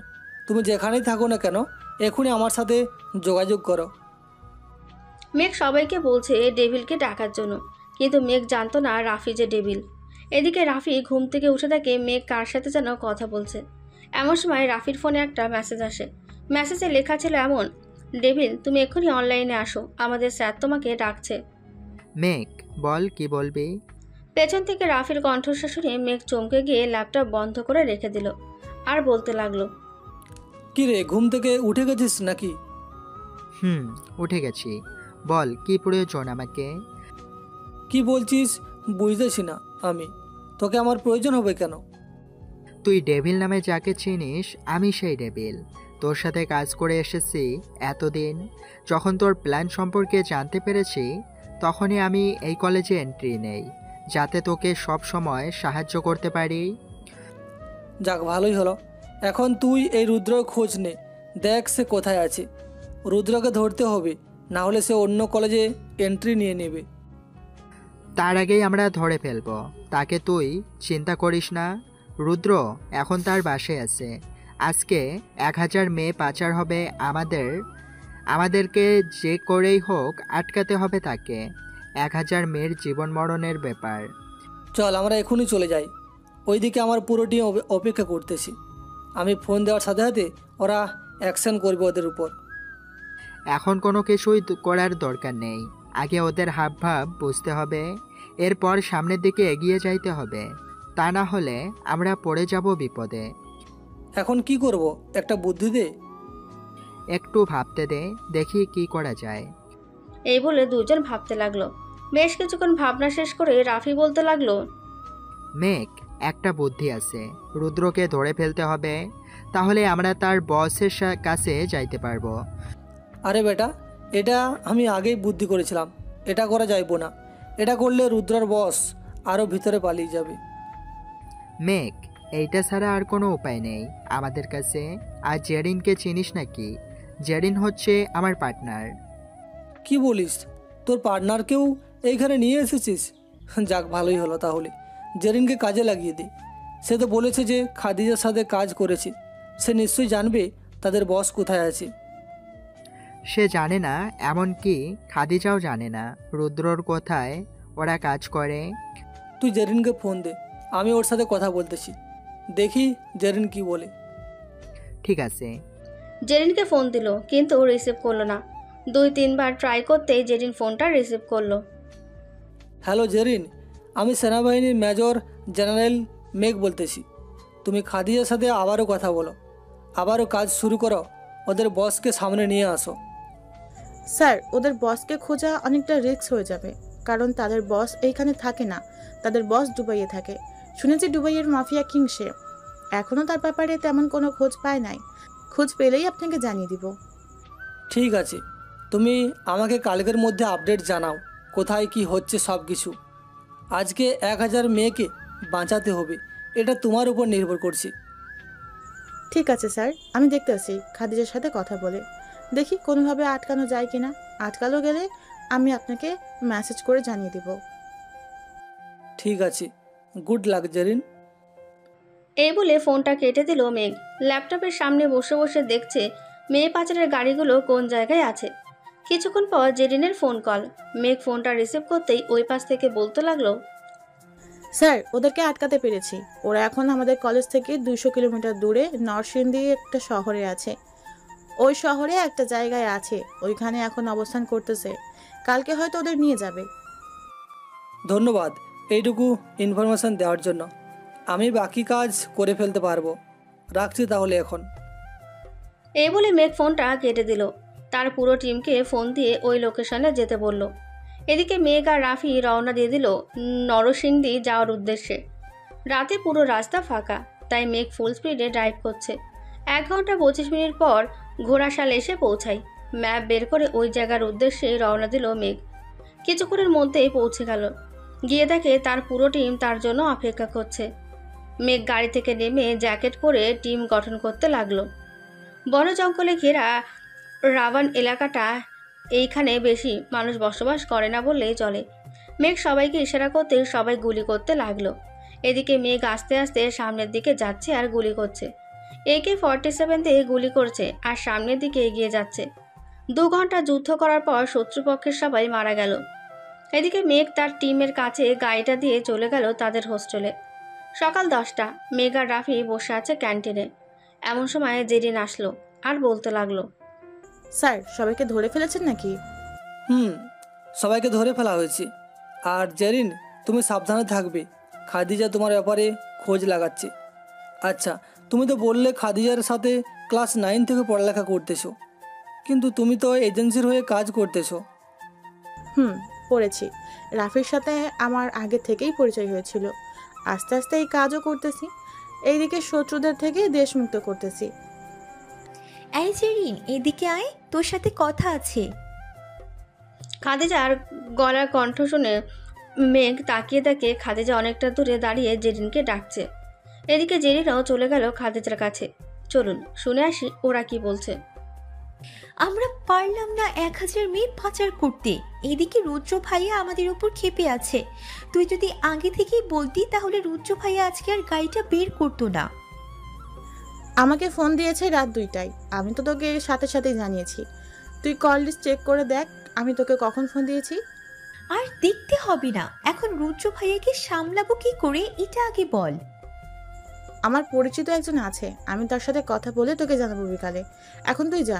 S3: তুমি যেখানেই থাকো না কেন এখনই আমার সাথে যোগাযোগ করো।
S1: মেঘ সবাইকে বলছে ডেভিলকে ডাকার জন্য, কিন্তু মেঘ জানতো না রাফি যে ডেভিল। এদিকে রাফি ঘুম থেকে উঠে দেখে মেঘ কার সাথে যেন কথা বলছে। এমন সময় রাফির ফোনে একটা মেসেজ আসে। মেসেজে লেখা ছিল এমন, ডেভিল তুমি এক্ষুনি অনলাইনে আসো, আমাদের স্যার তোমাকে ডাকছে।
S4: মেঘ বল কি বলবি।
S1: পেছন থেকে রাফির কণ্ঠস্বর শুনে মেঘ চমকে গিয়ে ল্যাপটপ বন্ধ করে রেখে দিল আর বলতে লাগলো,
S3: কি রে, ঘুম থেকে উঠে গেছিস নাকি?
S4: উঠে গেছি, বল কি প্রয়োজন আমাকে।
S3: কি বলছিস বুঝতেছি না আমি। তোকে আমার প্রয়োজন হবে কেন?
S4: তুই ডেভিল নামে যাকে চিনিস আমি সেই ডেভিল। তোর সাথে কাজ করে এসেছি এতদিন, যখন তোর প্ল্যান সম্পর্কে জানতে পেরেছি তখনই আমি এই কলেজে এন্ট্রি নেই, যাতে তোকে সব সময় সাহায্য করতে পারি।
S3: যাক, ভালোই হলো। এখন তুই এই রুদ্রর খোঁজ নে, দেখ সে কোথায় আছে। রুদ্রকে ধরতে হবে, না হলে সে অন্য কলেজে এন্ট্রি নিয়ে নেবে।
S4: তার আগেই আমরা ধরে ফেলব, তাকে তুই চিন্তা করিস না। রুদ্র এখন তার বাসায় আছে। আজকে 1000 মেয়ে পাচার হবে আমাদেরকে যে করেই হোক আটকাতে হবে তাকে। 1000 মেয়ের জীবন মরণের ব্যাপার।
S3: চল আমরা এখনই চলে যাই। ওইদিকে আমার পুরো টিম অপেক্ষা করতেছি। আমি ফোন দেওয়ার সাথে সাথে ওরা অ্যাকশন করবে ওদের উপর।
S4: এখন কোনো কিছুই করার দরকার নেই, আগে ওদের হাবভাব বুঝতে হবে, এরপর সামনের দিকে এগিয়ে যাইতে হবে। তা না হলে আমরা পড়ে যাব বিপদে।
S3: এখন কি করব, একটা বুদ্ধি দে।
S4: একটু ভাবতে দে, দেখি কি করা যায়।
S1: এই বলে দুজন ভাবতে লাগলো। বেশ কিছুক্ষণ ভাবনা শেষ করে রাফি বলতে লাগলো,
S4: মেঘ, একটা বুদ্ধি আছে। রুদ্রকে ধরে ফেলতে হবে, তাহলে আমরা তার বসের কাছে যাইতে পারবো।
S3: আরে বেটা, এটা আমি আগেই বুদ্ধি করেছিলাম। এটা করা যাইবো না। এটা করলে রুদ্রার বস আরও ভিতরে পালিয়ে যাবে।
S4: মেঘ, এইটা ছাড়া আর কোনো উপায় নেই আমাদের কাছে। আর জেরিনকে চিনিস নাকি? জেরিন হচ্ছে আমার পার্টনার।
S3: কি বলিস, তোর পার্টনারকেও এইখানে নিয়ে এসেছিস? যাক, ভালোই হলো তাহলে। জেরিনকে কাজে লাগিয়ে দে। সে তো বলেছে যে খাদিজার সাথে কাজ করেছে। সে নিশ্চয়ই জানবে তাদের বস কোথায় আছে।
S4: সে জানে না, এমনকি খাদিজাও জানে না রুদ্রর কোথায় ওরা কাজ করে।
S3: তুই জেরিনকে ফোন দে, আমি ওর সাথে কথা বলতেছি। দেখি জেরিন কি বলে।
S4: ঠিক আছে।
S1: জেরিনকে ফোন দিল, কিন্তু রিসিভ করলো না। 2-3 বার ট্রাই করতেই জেরিন ফোনটা রিসিভ করলো।
S3: হ্যালো জেরিন, আমি সেনাবাহিনীর মেজর জেনারেল মেঘ বলতেছি। তুমি খাদিজার সাথে আবারও কথা বলো, আবারও কাজ শুরু করো। ওদের বসকে সামনে নিয়ে আসো।
S9: স্যার, ওদের বসকে খোঁজা অনেকটা রিস্ক হয়ে যাবে, কারণ তাদের বস এইখানে থাকে না। তাদের বস দুবাইয়ে থাকে। শুনেছি দুবাইয়ের মাফিয়া কিং সে। এখনও তার ব্যাপারে তেমন কোনো খোঁজ পায় নাই। খোঁজ পেলেই আপনাকে জানিয়ে দিব।
S3: ঠিক আছে, তুমি আমাকে কালকের মধ্যে আপডেট জানাও কোথায় কি হচ্ছে সব কিছু। আজকে 1000 মেয়েকে বাঁচাতে হবে, এটা তোমার উপর নির্ভর করছে।
S9: ঠিক আছে স্যার, আমি দেখতে আসি খাদিজার সাথে কথা বলে দেখি কোনোভাবে আটকানো যায় কিনা। আটকানো গেলে আমি আপনাকে মেসেজ করে জানিয়ে দিব।
S3: ঠিক আছে, গুড লাক জেরিন।
S1: এই বলে ফোনটা কেটে দিল মেঘ। ল্যাপটপের সামনে বসে বসে দেখছে মেয়ে পাচারের গাড়িগুলো কোন জায়গায় আছে। কিছুক্ষণ পর জেরিনের ফোন কল। মেঘ ফোনটা রিসিভ করতেই ওই পাশ থেকে বলতে লাগলো,
S9: স্যার, ওদেরকে আটকাতে পেরেছি। ওরা এখন আমাদের কলেজ থেকে 200 কিলোমিটার দূরে নরসিংদী একটা শহরে আছে। ওই শহরে একটা জায়গায় আছে, ওইখানে এখন অবস্থান করতেছে। কালকে হয়তো ওদের নিয়ে যাবে।
S3: ধন্যবাদ এইটুকু ইনফরমেশন দেওয়ার জন্য। আমি বাকি কাজ করে ফেলতে পারবো। রাখছি তাহলে এখন।
S1: এই বলে মেঘ ফোনটা কেটে দিল। তার পুরো টিমকে ফোন দিয়ে ওই লোকেশনে যেতে বলল। এদিকে মেঘ আর রাফি রওনা দিয়ে দিল নরসিংদী যাওয়ার উদ্দেশ্যে। রাতে পুরো রাস্তা ফাঁকা, তাই মেঘ ফুল স্পিডে ড্রাইভ করছে। 1 ঘন্টা 25 মিনিট পর ঘোড়াশাল এসে পৌঁছায়। ম্যাপ বের করে ওই জায়গার উদ্দেশ্যে রওনা দিল মেঘ। কিছুক্ষণের মধ্যেই পৌঁছে গেল। গিয়ে দেখে তার পুরো টিম তার জন্য অপেক্ষা করছে। মেঘ গাড়ি থেকে নেমে জ্যাকেট পরে টিম গঠন করতে লাগলো। বন জঙ্গলে ঘেরা রাবান এলাকাটা, এইখানে বেশি মানুষ বসবাস করে না বললেই চলে। মেঘ সবাইকে ইশারা করতে সবাই গুলি করতে লাগলো। এদিকে মেঘ আস্তে আস্তে সামনের দিকে যাচ্ছে আর গুলি করছে। AK-47 দিয়ে গুলি করছে আর সামনের দিকে এগিয়ে যাচ্ছে। 2 ঘন্টা যুদ্ধ করার পর শত্রুপক্ষের সবাই মারা গেল। এদিকে মেঘ তার টিমের কাছে গাড়িটা দিয়ে চলে গেল তাদের হোস্টেলে। সকাল 10টা। মেঘ আর রাফি বসে আছে ক্যান্টিনে। এমন সময় জেরিন আসলো আর বলতে লাগলো,
S9: স্যার, সবাইকে ধরে ফেলেছেন নাকি?
S3: সবাইকে ধরে ফেলা হয়েছে। আর জেরিন, তুমি সাবধানে থাকবে। খাদিজা তোমার ব্যাপারে খোঁজ লাগাচ্ছে। আচ্ছা, তুমি তো বললে খাদিজার সাথে ক্লাস 9 থেকে পড়ালেখা করতেছো, কিন্তু তুমি তো এজেন্সির হয়ে কাজ করতেছো।
S9: পড়েছি। রাফির সাথে আমার আগে থেকেই পরিচয় হয়েছিল। আস্তে আস্তে এই কাজও করতেছি। এইদিকে শত্রুদের থেকে দেশ মুক্ত করতেছি।
S8: এই জেরিন, এদিকে আয়, তোর সাথে কথা আছে।
S1: খাদিজার গলার কণ্ঠ শুনে মেঘ তাকিয়ে দেখে খাদিজা অনেকটা দূরে দাঁড়িয়ে জেরিনকে ডাকছে। এদিকে জেরিনও চলে গেল খাদিজার কাছে। চলুন শুনে আসি ওরা কি বলছে।
S8: আমরা পারলাম না 1000 মেয়ে পাচার করতে, এদিকে রুদ্র ভাইয়া আমাদের উপর ক্ষেপে আছে। তুই যদি আগে থেকেই বলতি তাহলে রুদ্র ভাইয়া আজকে আর গাড়িটা বের করতো না।
S9: আমাকে ফোন দিয়েছে রাত 2টায়, আমি তো তোকে সাথে সাথেই জানিয়েছি। তুই কল লিস্ট চেক করে দেখ আমি তোকে কখন ফোন দিয়েছি।
S8: আর দেখতে হবে না, এখন রুদ্র ভাইয়াকে সামলাবো কি করে এটা আগে বল।
S9: আমার পরিচিত একজন আছে, আমি তার সাথে কথা বলে তোকে জানাবো বিকালে। এখন তুই যা।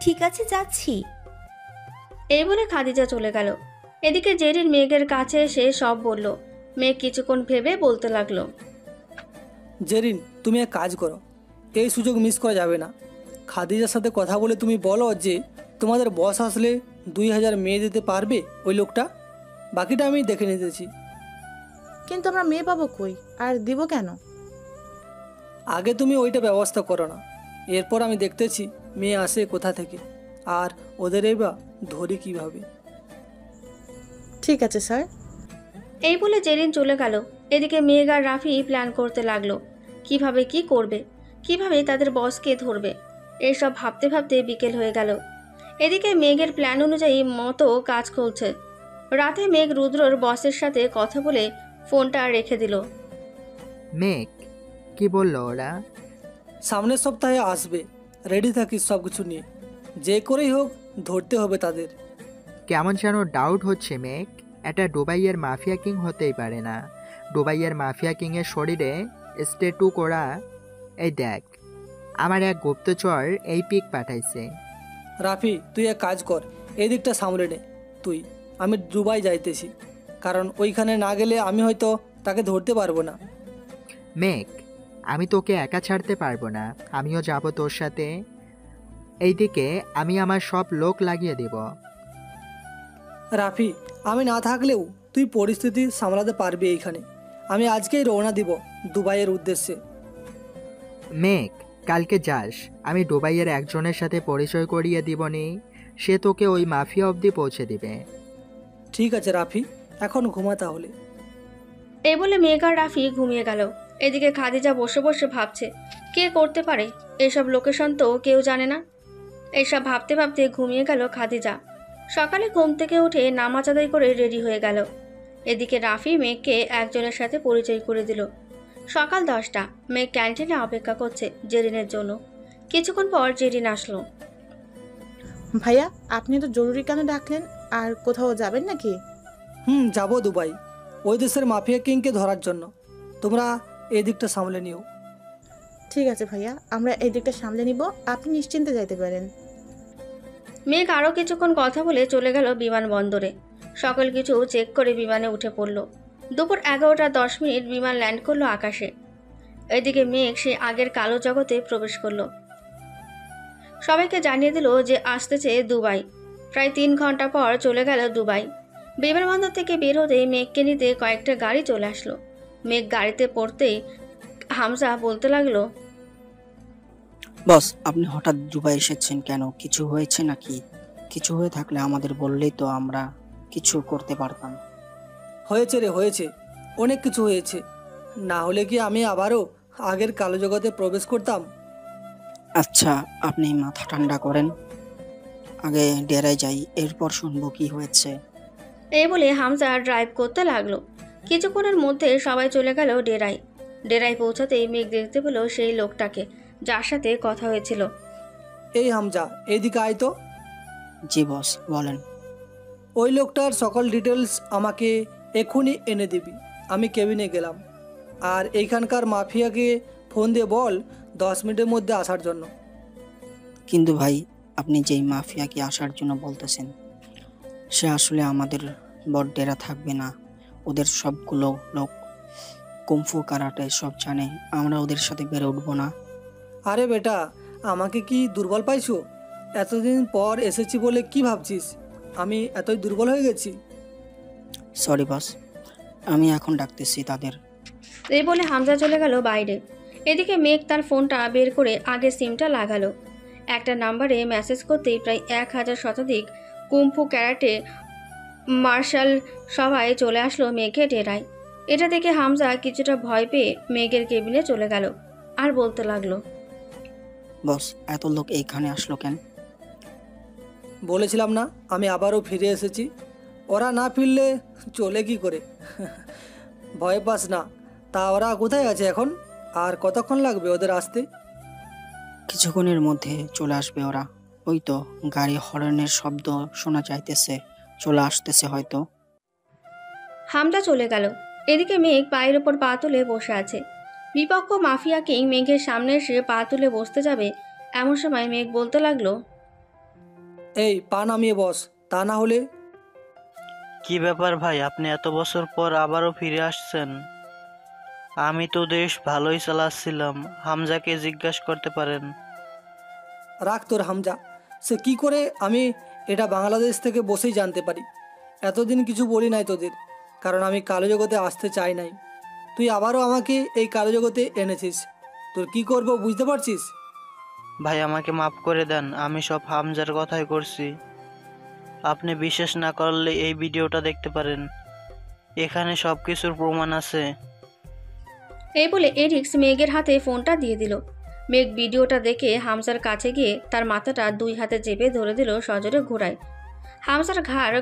S8: ঠিক আছে, যাচ্ছি।
S1: এই বলে খাদিজা চলে গেল। এদিকে জেরিন মেঘের কাছে এসে সব বলল। মেঘ কিছুক্ষণ ভেবে বলতে লাগলো।
S3: জেরিন, তুমি এক কাজ করো, এই সুযোগ মিস করা যাবে না। খাদিজার সাথে কথা বলে তুমি বলো যে তোমাদের বস আসলে 2000 মেয়ে দিতে পারবে ওই লোকটা, বাকিটা আমি দেখে নিতেছি।
S9: কিন্তু আমরা মেয়ে পাবো কই, আর দিব কেন?
S3: আগে তুমি ওইটা ব্যবস্থা করো না, এরপর আমি দেখতেছি মেয়ে আসে কোথা থেকে, আর ওদের বা ধরি কিভাবে।
S9: ঠিক আছে স্যার।
S1: এই বলে জেরিন চলে গেল। এদিকে মেঘ আর রাফি প্ল্যান করতে লাগলো কিভাবে কি করবে, কিভাবে তাদের বসকে ধরবে। এইসব ভাবতে ভাবতে বিকেল হয়ে গেল। এদিকে মেঘের প্ল্যান অনুযায়ী মতো কাজ চলছে। রাতে মেঘ রুদ্রর বসের সাথে কথা বলে ফোনটা রেখে দিল।
S4: মেঘ, কি বললো ওরা?
S3: সামনের সপ্তাহে আসবে, রেডি থাকিস সব কিছু নিয়ে, যে করেই হোক ধরতে হবে তাদের।
S4: কেমন যেন ডাউট হচ্ছে মেঘ, এটা দুবাইয়ের মাফিয়া কিং হতেই পারে না। দুবাইয়ের মাফিয়া কিংয়ের শরীরে স্ট্যাটু করা। এই দেখ, আমার এক গুপ্তচর এই পিক পাঠাইছে।
S3: রাফি, তুই এক কাজ কর, এই দিকটা সামলে নে তুই। আমি দুবাই যাইতেছি, কারণ ওইখানে না গেলে আমি হয়তো তাকে ধরতে পারবো না।
S4: মেঘ, আমি তোকে একা ছাড়তে পারবো না, আমিও যাব তোর সাথে। এইদিকে আমি আমার সব লোক লাগিয়ে দেব।
S3: রাফি, আমি না থাকলেও তুই পরিস্থিতি সামলাতে পারবি এইখানে। আমি আজকেই রওনা দিব দুবাইয়ের উদ্দেশ্যে।
S4: মেঘ, কালকে যাস, আমি দুবাইয়ের একজনের সাথে পরিচয় করিয়ে দিবনি, সে তোকে ওই মাফিয়া অবধি পৌঁছে দিবে।
S3: ঠিক আছে রাফি, এখন ঘুমা তাহলে।
S1: এই বলে মেঘ আর রাফি ঘুমিয়ে গেল। এদিকে খাদিজা বসে বসে ভাবছে কে করতে পারে এসব, লোকেশন তো কেউ জানে না। এইসব ভাবতে ভাবতে ঘুমিয়ে গেল খাদিজা। সকালে ঘুম থেকে উঠে নামাজ আদায় করে রেডি হয়ে গেল। এদিকে রাফি মেঘকে একজনের সাথে পরিচয় করে দিল। সকাল 10টা, মেঘ ক্যান্টিনে অপেক্ষা করছে জেরিনের জন্য। কিছুক্ষণ পর জেরিন আসলো।
S9: ভাইয়া, আপনি তো জরুরি কেন ডাকলেন? আর কোথাও যাবেন নাকি?
S3: যাব দুবাই, ওই দেশের মাফিয়া কিংকে ধরার জন্য। তোমরা এই দিকটা সামলে নিও।
S9: ঠিক আছে ভাইয়া, আমরা এই দিকটা সামলে নিব, আপনি নিশ্চিন্তে যাইতে পারেন।
S1: মেঘ আরও কিছুক্ষণ কথা বলে চলে গেল বিমানবন্দরে। সকল কিছু চেক করে বিমানে উঠে পড়ল। দুপুর 11:10 বিমান ল্যান্ড করলো আকাশে। এদিকে মেঘ সে আগের কালো জগতে প্রবেশ করলো। সবাইকে জানিয়ে দিল যে আসতেছে দুবাই। প্রায় 3 ঘন্টা পর চলে গেল দুবাই। বিমানবন্দর থেকে বের হতে মেঘকে নিতে কয়েকটা গাড়ি চলে আসলো। মেঘ গাড়িতে পড়তেই হামজা বলতে লাগলো,
S13: বস, আপনি হঠাৎ দুবাই এসেছেন কেন? কিছু হয়েছে নাকি? কিছু হয়ে থাকলে আমাদের বললেই তো আমরা কিছু করতে পারতাম।
S3: হয়েছে রে, হয়েছে, অনেক কিছু হয়েছে। না হলে কি আমি আবারও আগের কালো জগতে প্রবেশ করতাম?
S13: আচ্ছা, আপনি মাথা ঠান্ডা করেন, আগে ডেরায় যাই, এরপর শুনবো কি হয়েছে।
S1: এই বলে হামজা ড্রাইভ করতে লাগলো। কিছুক্ষণের মধ্যে সবাই চলে গেল ডেরায়। ডেরায় পৌঁছাতেই মেঘ দেখতে পেল সেই লোকটাকে যার সাথে কথা হয়েছিল।
S3: এই হামজা, এইদিকে আয় তো।
S13: জি বস, বলেন।
S3: ওই লোকটার সকল ডিটেলস আমাকে এখনই এনে দিবি। আমি কেবিনে গেলাম, আর এইখানকার মাফিয়াকে ফোন দিয়ে বল 10 মিনিটের মধ্যে আসার জন্য।
S13: কিন্তু ভাই, আপনি যেই মাফিয়াকে আসার জন্য বলতেছেন, সে আসলে আমাদের বড়ডেরা থাকবে না। ওদের সবগুলো লোক কুমফু কারাটে সব জানে, আমরা ওদের সাথে বেড়ে উঠবো না।
S3: আরে বেটা, আমাকে কি দুর্বল পাইছো? এতদিন পর এসেছি বলে কি ভাবছিস আমি এতই দুর্বল হয়ে গেছি?
S13: সরি বস, আমি এখন ডাকতেছি তাদের।
S1: এই বলে হামজা চলে গেল বাইরে। এদিকে মেঘ তার ফোনটা বের করে আগে সিমটা লাগালো। একটা নাম্বারে মেসেজ করতেই প্রায় 1000 শতাধিক কুম্ফু ক্যারাটে মার্শাল সবাই চলে আসলো মেঘের ডেরায়। এটা দেখে হামজা কিছুটা ভয় পেয়ে মেঘের কেবিনে চলে গেল আর বলতে লাগলো,
S13: বস এত লোক এইখানে আসলো কেন?
S3: বলেছিলাম না আমি আবারও ফিরে এসেছি। ওরা না ফিরলে চলে কি করে? ভয় পাস না। তা ওরা কোথায় আছে এখন, আর কতক্ষণ লাগবে ওদের আসতে?
S13: কিছুক্ষণের মধ্যে চলে আসবে ওরা। ওই তো গাড়ি হর্নের শব্দ শোনা যাইতেছে, চলে আসতেছে হয়তো।
S1: হামজা চলে গেল। এদিকে মেঘ পায়ের ওপর পা তুলে বসে আছে। বিপক্ষ মাফিয়া কিং মেঘের সামনে এসে পা তুলে বসতে যাবে, এমন সময় মেঘ বলতে লাগলো,
S3: এই পা নামিয়ে বস, তা না হলে।
S12: কি ব্যাপার ভাই, আপনি এত বছর পর আবারও ফিরে আসছেন? আমি তো দেশ ভালোই চালাচ্ছিলাম, হামজাকে জিজ্ঞাসা করতে পারেন।
S3: রাখ তোর হামজা, সে কি করে আমি এটা বাংলাদেশ থেকে বসেই জানতে পারি। এতদিন কিছু বলি নাই তোদের, কারণ আমি কালো জগতে আসতে চাই নাই। তুই আবারও আমাকে এই কালো জগতে এনেছিস, তোর কি করব বুঝতে পারছিস?
S12: ভাই আমাকে মাফ করে দেন, আমি সব হামজার কথাই করছি। আপনি বিশ্বাস না করলে এই ভিডিওটা দেখতে পারেন, এখানে সব কিছুর প্রমাণ আছে।
S1: এই বলে এরিক্স মেঘের হাতে ফোনটা দিয়ে দিল। মেঘ ভিডিওটা দেখে হামজার কাছে গিয়ে তার মাথাটা 2 হাতে চেপে ধরে দিল সজোরে ঘোরায়। হামজার ঘাড়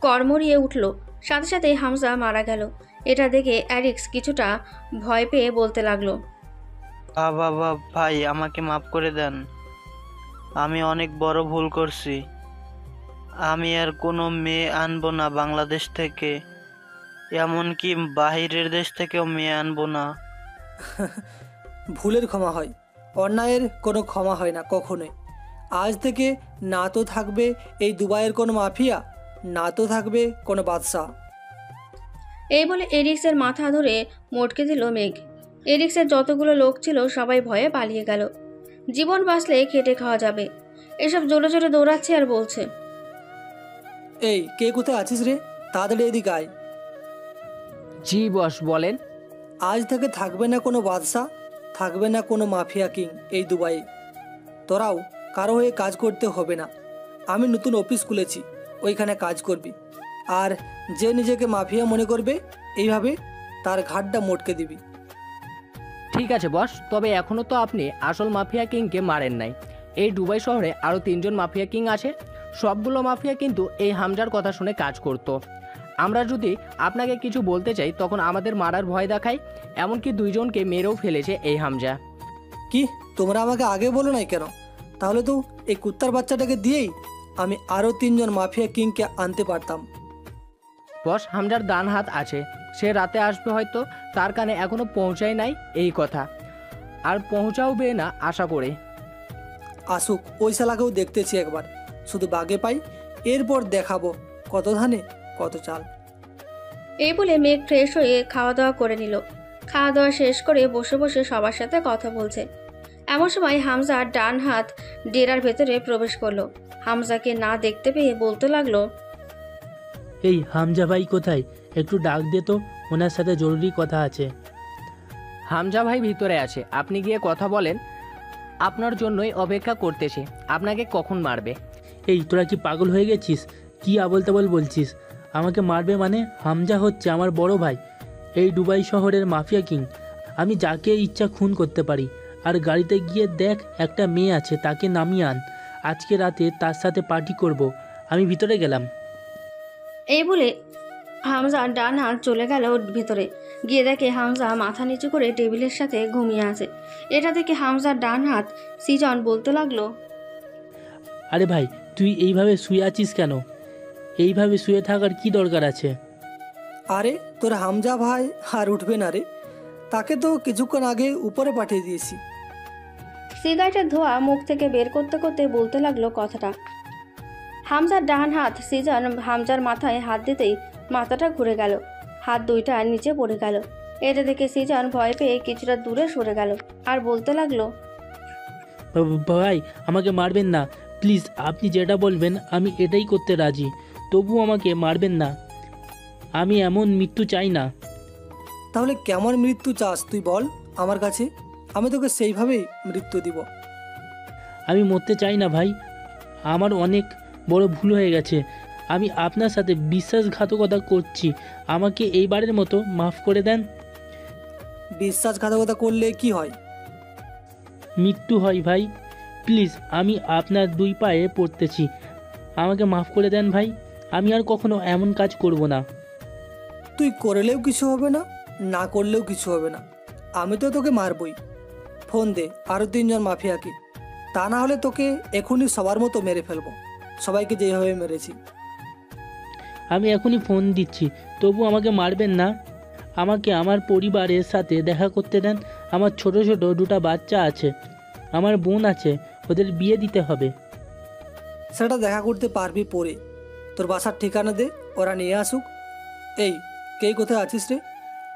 S1: কড়মড়িয়ে উঠল, সাথে সাথে হামজা মারা গেল। এটা দেখে এরিক্স কিছুটা ভয় পেয়ে বলতে লাগলো,
S12: বাবা ভাই আমাকে মাফ করে দেন, আমি অনেক বড় ভুল করছি। আমি আর কোনো মেয়ে আনবো না বাংলাদেশ থেকে, এমনকি বাহিরের দেশ থেকেও মেয়ে আনবো না।
S3: ভুলের ক্ষমা হয়, অন্যায়ের কোনো ক্ষমা হয় না কখনোই। আজ থেকে না তো থাকবে এই দুবাইয়ের কোনো মাফিয়া, না তো থাকবে কোনো বাদশা।
S1: এই বলে এরিক্সের মাথা ধরে মটকে দিল মেঘ। এরিক্সের যতগুলো লোক ছিল সবাই ভয়ে পালিয়ে গেল। জীবন বাঁচলে খেটে খাওয়া যাবে, এসব জোরে জোরে দৌড়াচ্ছে আর বলছে,
S3: এই কে কোথায় আছিস রে, তাড়াতাড়ি এদিকে আয়।
S14: জি বস বলেন।
S3: আজ থেকে থাকবে না কোনো বাদশা, থাকবে না কোনো মাফিয়া কিং এই দুবাইয়ে। তোরাও কারো হয়ে কাজ করতে হবে না। আমি নতুন অফিস খুলেছি, ওইখানে কাজ করবি। আর যে নিজেকে মাফিয়া মনে করবে এইভাবে তার ঘাটটা মটকে দিবি।
S14: ঠিক আছে বস, তবে এখনও তো আপনি আসল মাফিয়া কিংকে মারেন নাই। এই দুবাই শহরে আরও 3 জন মাফিয়া কিং আছে, সবগুলো মাফিয়া কিন্তু এই হামজার কথা শুনে কাজ করত। আমরা যদি আপনাকে কিছু বলতে চাই তখন আমাদের মারার ভয় দেখায়, এমনকি 2 জনকে মেরেও ফেলেছে এই হামজা।
S3: কি তোমরা আমাকে আগে বলো নাই কেন? তাহলে তো এই কুত্তার বাচ্চাটাকে দিয়েই আমি আরও 3 জন মাফিয়া কিংকে আনতে পারতাম।
S14: বস হামজার ডান হাত আছে, সে রাতে আসবে হয়তো, তার কানে এখনো পৌঁছায় নাই এই কথা, আর পৌঁছাবে না আশা করে।
S3: আসুক, ওই শালাকেও দেখতেছি একবার, শুধু বাগে পাই, এরপর দেখাবো কত ধানে কত চাল।
S1: এই বলে মেঘ ফ্রেশ হয়ে খাওয়া দাওয়া করে নিল। খাওয়া দাওয়া শেষ করে বসে বসে সবার সাথে কথা বলছে। এমন সময় হামজা ডান হাত ডেরার ভেতরে প্রবেশ করলো। হামজাকে না দেখতে পেয়ে বলতে লাগলো,
S15: এই হামজা ভাই কোথায়, একটু ডাক দে তো, ওনার সাথে জরুরি কথা আছে।
S14: হামজা ভাই ভিতরে আছে, আপনি গিয়ে কথা বলেন, আপনার জন্যই অপেক্ষা করতেছে, আপনাকে কখন মারবে।
S15: এই তোরা কি পাগল হয়ে গেছিস? কি আবল তাবল বলছিস? আমাকে মারবে মানে? হামজা হচ্ছে আমার বড় ভাই, এই দুবাই শহরের মাফিয়া কিং। আমি যাকে ইচ্ছা খুন করতে পারি। আর গাড়িতে গিয়ে দেখ একটা মেয়ে আছে, তাকে নামিয়ে আন, আজকে রাতে তার সাথে পার্টি করব। আমি ভিতরে গেলাম।
S1: এই বলে হামজা ডান হাত চলে গেল ভিতরে। গিয়ে দেখে হামজা মাথা নিচু করে টেবিলের সাথে ঘুমিয়ে আছে। এটা দেখে হামজার ডান হাত সিজন বলতে লাগলো,
S15: আরে ভাই তুই এইভাবে শুয়ে আছিস কেন? এইভাবে শুয়ে থাকার কি দরকার আছে?
S3: আরে তোর হামজা ভাই আর উঠবে না রে, তাকে তো কিছুক্ষণ আগে উপরে পাঠিয়ে দিয়েছি।
S1: সিগারেটের ধোঁয়া মুখ থেকে বের করতে করতে বলতে লাগলো কথাটা। হামজার ডান হাত সিজন হামজার মাথায় হাত দিতেই মাথাটা ঘুরে গেল, হাত 2টা নিচে পড়ে গেল। এটা দেখে সিজন ভয় পেয়ে কিছুটা দূরে সরে গেল আর বলতে লাগলো,
S15: ভাই আমাকে মারবেন না প্লিজ, আপনি যেটা বলবেন আমি এটাই করতে রাজি, তবু আমাকে মারবেন না, আমি এমন মৃত্যু চাই না।
S3: তাহলে কেমন মৃত্যু চাস তুই বল আমার কাছে, আমি তোকে সেইভাবেই মৃত্যু দিব।
S15: আমি মরতে চাই না ভাই, আমার অনেক বড় ভুল হয়ে গেছে। আমি আপনার সাথে বিশ্বাসঘাতকতা করছি, আমাকে এইবারের মতো মাফ করে দেন।
S3: বিশ্বাসঘাতকতা করলে কি হয়?
S15: মৃত্যু হয় ভাই, প্লিজ আমি আপনার 2 পায়ে পড়তেছি, আমাকে মাফ করে দেন ভাই, আমি আর কখনো এমন কাজ করব না।
S3: তুই করলেও কিছু হবে না, না করলেও কিছু হবে না, আমি তো তোকে মারবই। ফোন দে আরও 3 জন মাফিয়াকে, তা না হলে তোকে এখনই সবার মতো মেরে ফেলবো, সবাইকে যেভাবে মেরেছি।
S15: আমি এখনই ফোন দিচ্ছি, তবু আমাকে মারবেন না। আমাকে আমার পরিবারের সাথে দেখা করতে দেন। আমার ছোট ছোট 2টা বাচ্চা আছে, আমার বোন আছে, ওদের বিয়ে দিতে হবে।
S3: সেটা দেখা করতে পারবি পরে, তোর বাসার ঠিকানা দে, ওরা নিয়ে আসুক। এই কে কোথায় আছিস রে?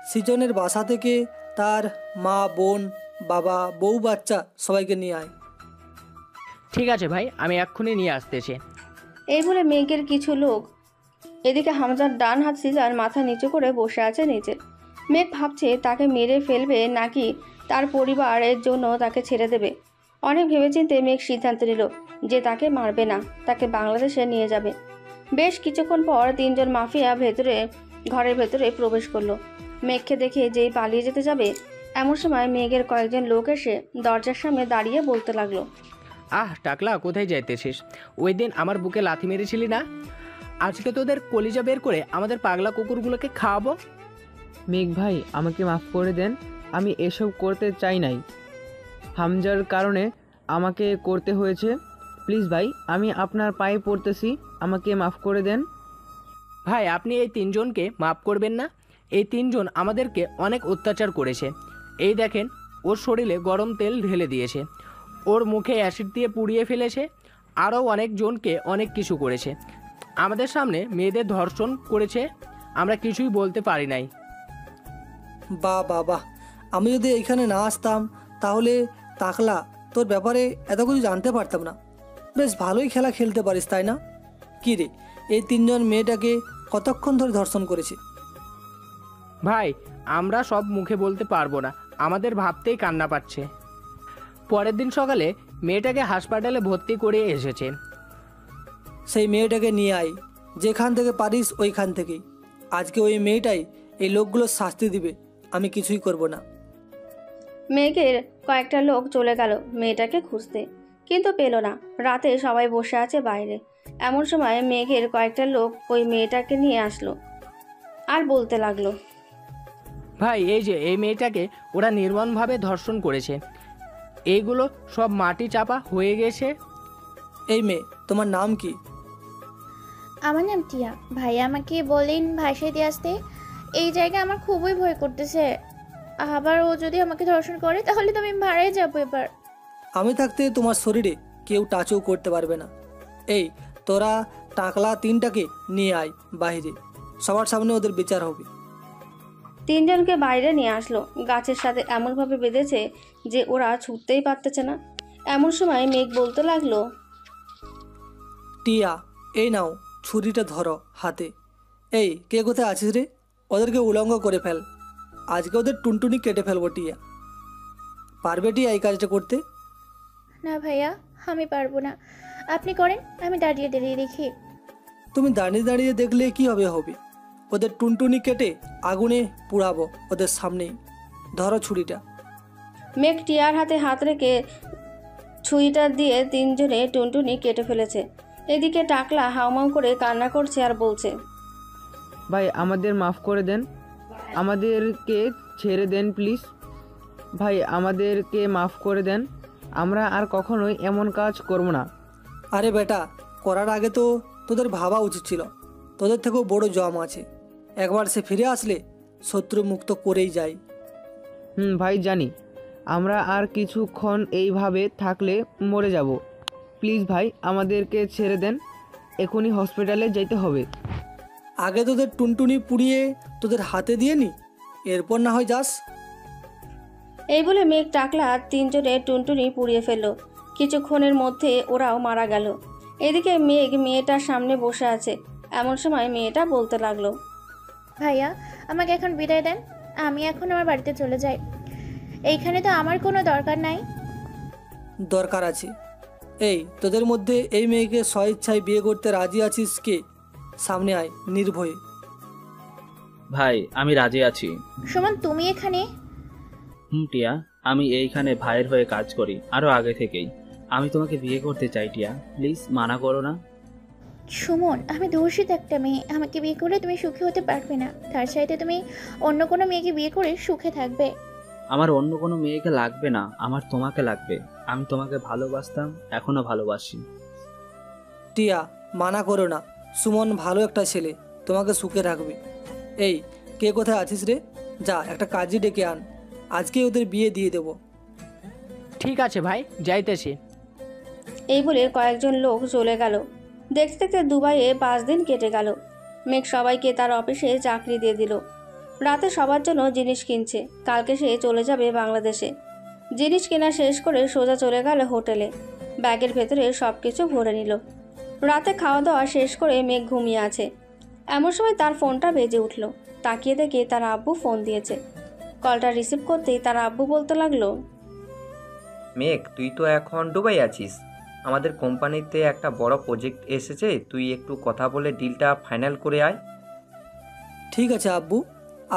S3: সৃজনের বাসা থেকে তার মা, বোন, বাবা, বউ, বাচ্চা সবাইকে নিয়ে আয়।
S14: ঠিক আছে ভাই, আমি এক্ষুনি নিয়ে আসতেছি।
S1: এই বলে মেঘের কিছু লোক এদিকে হামজার ডান হাত সিজার মাথা নিচু করে বসে আছে নিচে। মেঘ ভাবছে তাকে মেরে ফেলবে নাকি তার পরিবারের জন্য তাকে ছেড়ে দেবে। অনেক ভেবেচিন্তে মেঘ সিদ্ধান্ত নিল যে তাকে মারবে না, তাকে বাংলাদেশে নিয়ে যাবে। বেশ কিছুক্ষণ পর 3 জন মাফিয়া ঘরের ভেতরে প্রবেশ করলো। মেঘকে দেখে যেই পালিয়ে যেতে যাবে, এমন সময় মেঘের কয়েকজন লোক এসে দরজার সামনে দাঁড়িয়ে বলতে লাগলো,
S14: টাকলা, কোথায় যাইতেছিস? ওই দিন আমার বুকে লাথি মেরেছিলি না, আজকে তোদের কলিজা বের করে আমাদের পাগলা কুকুরগুলোকে খাওয়াবো।
S16: মেঘ ভাই, আমাকে মাফ করে দেন, আমি এসব করতে চাই নাই, হামজার কারণে আমাকে করতে হয়েছে। প্লিজ ভাই, আমি আপনার পায়ে পড়তেছি, আমাকে মাফ করে দেন।
S14: ভাই, আপনি এই 3 জনকে মাফ করবেন না? এই 3 জন আমাদেরকে অনেক অত্যাচার করেছে। এই দেখেন, ওর শরীরে গরম তেল ঢেলে দিয়েছে, ওর মুখে অ্যাসিড দিয়ে পুড়িয়ে ফেলেছে, আরও অনেক জনকে অনেক কিছু করেছে। আমাদের সামনে মেয়েদের ধর্ষণ করেছে, আমরা কিছুই বলতে পারি নাই।
S3: বাহ, আমি যদি এইখানে না আসতাম তাহলে টাকলা তোর ব্যাপারে এত কিছু জানতে পারতাম না। বেশ ভালোই খেলা খেলতে পারিস, তাই না? কী রে, এই 3 জন মেয়েটাকে কতক্ষণ ধরে ধর্ষণ করেছে?
S14: ভাই, আমরা সব মুখে বলতে পারবো না, আমাদের ভাবতেই কান্না পাচ্ছে। পরের দিন সকালে মেয়েটাকে হাসপাতালে ভর্তি করে এসেছে।
S3: সেই মেয়েটাকে নিয়ে আয়, যেখান থেকে পারিস ওইখান থেকেই। আজকে ওই মেয়েটাই এই লোকগুলোর শাস্তি দিবে, আমি কিছুই করব না।
S1: মেঘের কয়েকটা লোক চলে গেল মেয়েটাকে খুঁজতে, কিন্তু পেল না। রাতে সবাই বসে আছে বাইরে, এমন সময় মেঘের কয়েকটা লোক ওই মেয়েটাকে নিয়ে আসলো আর বলতে লাগলো,
S14: ভাই, এই মেয়েটাকে ওরা নির্মমভাবে ধর্ষণ করেছে, এইগুলো সব মাটি চাপা হয়ে গেছে।
S3: এই মেয়ে, তোমার নাম কি?
S10: আমার নাম টিয়া। ভাই আমাকে বলেন ভাসাইতে আসতে, এই জায়গায় আমার খুবই ভয় করতেছে, আবার ও যদি আমাকে ধর্ষণ করে তাহলে তো আমি মারাই যাবো এবার।
S3: আমি থাকতে তোমার শরীরে কেউ টাচও করতে পারবে না। এই তোরা টাকলা 3টাকে নিয়ে আয় বাইরে, সবার সামনে ওদের বিচার হবে।
S1: 3 জনকে বাইরে নিয়ে আসলো। গাছের সাথে এমনভাবে বেঁধেছে যে ওরা ছুটতেই পারতেছে না। এমন সময় মেঘ বলতে লাগলো,
S3: টিয়া, এই নাও ছুরিটা ধরো হাতে। এই কে কোথায় আছিস রে? ওদেরকে উলঙ্গ করে ফেল, আজকে ওদের টুনটুনি কেটে ফেলবো। টিয়া, পারবে টিয়া এই কাজটা করতে?
S10: না ভাইয়া, আমি পারবো না, আপনি করেন, আমি দাঁড়িয়ে দাঁড়িয়ে দেখি।
S3: তুমি দাঁড়িয়ে দাঁড়িয়ে দেখলে কি হবে? ওদের টুনটুনি কেটে আগুনে পুড়াবো ওদের সামনেই। ধরো ছুরিটা।
S1: মেঘ টিয়ার হাতে হাত রেখে ছুরিটা দিয়ে 3 জনে টুনটুনি কেটে ফেলেছে। এদিকে টাকলা হাউমাউ করে কান্না করছে আর বলছে,
S16: ভাই, আমাদের মাফ করে দেন, আমাদেরকে ছেড়ে দেন প্লিজ। ভাই, আমাদেরকে মাফ করে দেন, আমরা আর কখনোই এমন কাজ করব না।
S3: আরে বেটা, করার আগে তো তোদের ভাবা উচিত ছিল, তোদের থেকেও বড় জম আছে। একবার সে ফিরে আসলে শত্রু মুক্ত করেই যায়।
S16: ভাই জানি, আমরা আর কিছুক্ষণ এইভাবে থাকলে মরে যাব। প্লিজ ভাই, আমাদেরকে ছেড়ে দেন, এখনই হসপিটালে যেতে হবে।
S3: আগে তোদের টুনটুনি পুড়িয়ে তোদের হাতে দিয়ে নি, এরপর না হয় যাস।
S1: এই বলে মেঘ টাকলা 3 জনে টুনটুনি পুড়িয়ে ফেললো। কিছুক্ষণের মধ্যে ওরাও মারা গেল। এদিকে মেঘ মেয়েটার সামনে বসে আছে। এমন সময় মেয়েটা বলতে লাগলো,
S10: ভাইয়া আমাকে এখন বিদায় দেন, আমি এখন আমার বাড়িতে চলে যাই, এইখানে তো আমার কোনো দরকার নাই।
S3: দরকার আছে, এই তোদের মধ্যে এই মেয়েকে স্বইচ্ছায় বিয়ে করতে রাজি আছিস কে? সামনে আয় নির্ভয়ে।
S17: ভাই আমি রাজি আছি।
S10: সুমন তুমি এখানে?
S17: টিয়া, আমি এইখানে ভাইয়ের হয়ে কাজ করি আরো আগে থেকেই। আমি তোমাকে বিয়ে করতে চাই টিয়া, প্লিজ মানা করো না।
S10: সুমন আমি দোষিত একটা মেয়ে, আমাকে বিয়ে করে তুমি সুখী হতে পারবে না, তার চাইতে তুমি অন্য কোনো মেয়েকে বিয়ে করে সুখে থাকবে।
S17: আমার অন্য কোনো মেয়েকে লাগবে না, আমার তোমাকে লাগবে। আমি তোমাকে ভালোবাসতাম, এখনো ভালোবাসি।
S3: টিয়া মানা করো না, সুমন ভালো একটা ছেলে, তোমাকে সুখে রাখবে। এই কে কোথায় আছিস রে? যা একটা কাজই ডেকে আন, আজকে ওদের বিয়ে দিয়ে দেবো।
S14: ঠিক আছে ভাই, যাইতেছি।
S1: এই বলে কয়েকজন লোক চলে গেল। দেখতে দেখতে দুবাইয়ে 5 দিন কেটে গেল। মেঘ সবাইকে তার অফিসে চাকরি দিয়ে দিল। রাতে সবার জন্য জিনিস কিনছে, কালকে সে চলে যাবে বাংলাদেশে। জিনিস কেনা শেষ করে সোজা চলে গেল হোটেলে। ব্যাগের ভেতরে সব কিছু ভরে নিল। রাতে খাওয়া দাওয়া শেষ করে মেঘ ঘুমিয়ে আছে। এমন সময় তার ফোনটা বেজে উঠল। তাকিয়ে দেখে তার আব্বু ফোন দিয়েছে। কলটা রিসিভ করতেই তার আব্বু বলতে লাগলো,
S7: মেঘ তুই তো এখন দুবাই আছিস, আমাদের কোম্পানিতে একটা বড় প্রজেক্ট এসেছে, তুই একটু কথা বলে ডিলটা ফাইনাল করে আয়।
S3: ঠিক আছে আব্বু,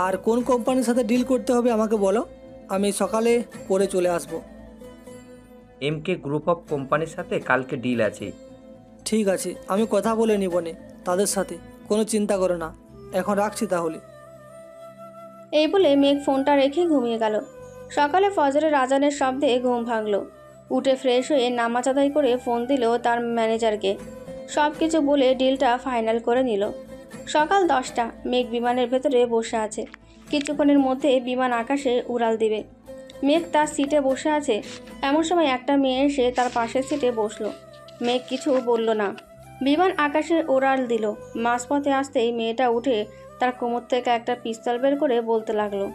S3: আর কোন কোম্পানির সাথে ডিল করতে হবে আমাকে বলো, আমি সকালে করে চলে আসব।
S7: MK গ্রুপ অফ কোম্পানির সাথে কালকে ডিল আছে।
S3: ঠিক আছে, আমি কথা বলে নিব নে তাদের সাথে, কোনো চিন্তা করো না। এখন রাখছি তাহলে।
S1: এই বলে মেঘ ফোনটা রেখে ঘুমিয়ে গেল। সকালে ফজরের আজানের শব্দে ঘুম ভাঙল। উঠে ফ্রেশ হয়ে নামাজ আদায় করে ফোন দিল তার ম্যানেজারকে। সব কিছু বলে ডিলটা ফাইনাল করে নিল। সকাল 10টা, মেঘ বিমানের ভেতরে বসে আছে। কিছুক্ষণের মধ্যে বিমান আকাশে উড়াল দিবে। মেঘ তার সিটে বসে আছে। এমন সময় একটা মেয়ে এসে তার পাশের সিটে বসলো। মেঘ কিছু বলল না। বিমান আকাশে উড়াল দিল। মাঝপথে আসতেই মেয়েটা উঠে তার কোমর থেকে একটা পিস্তল বের করে বলতে লাগলো,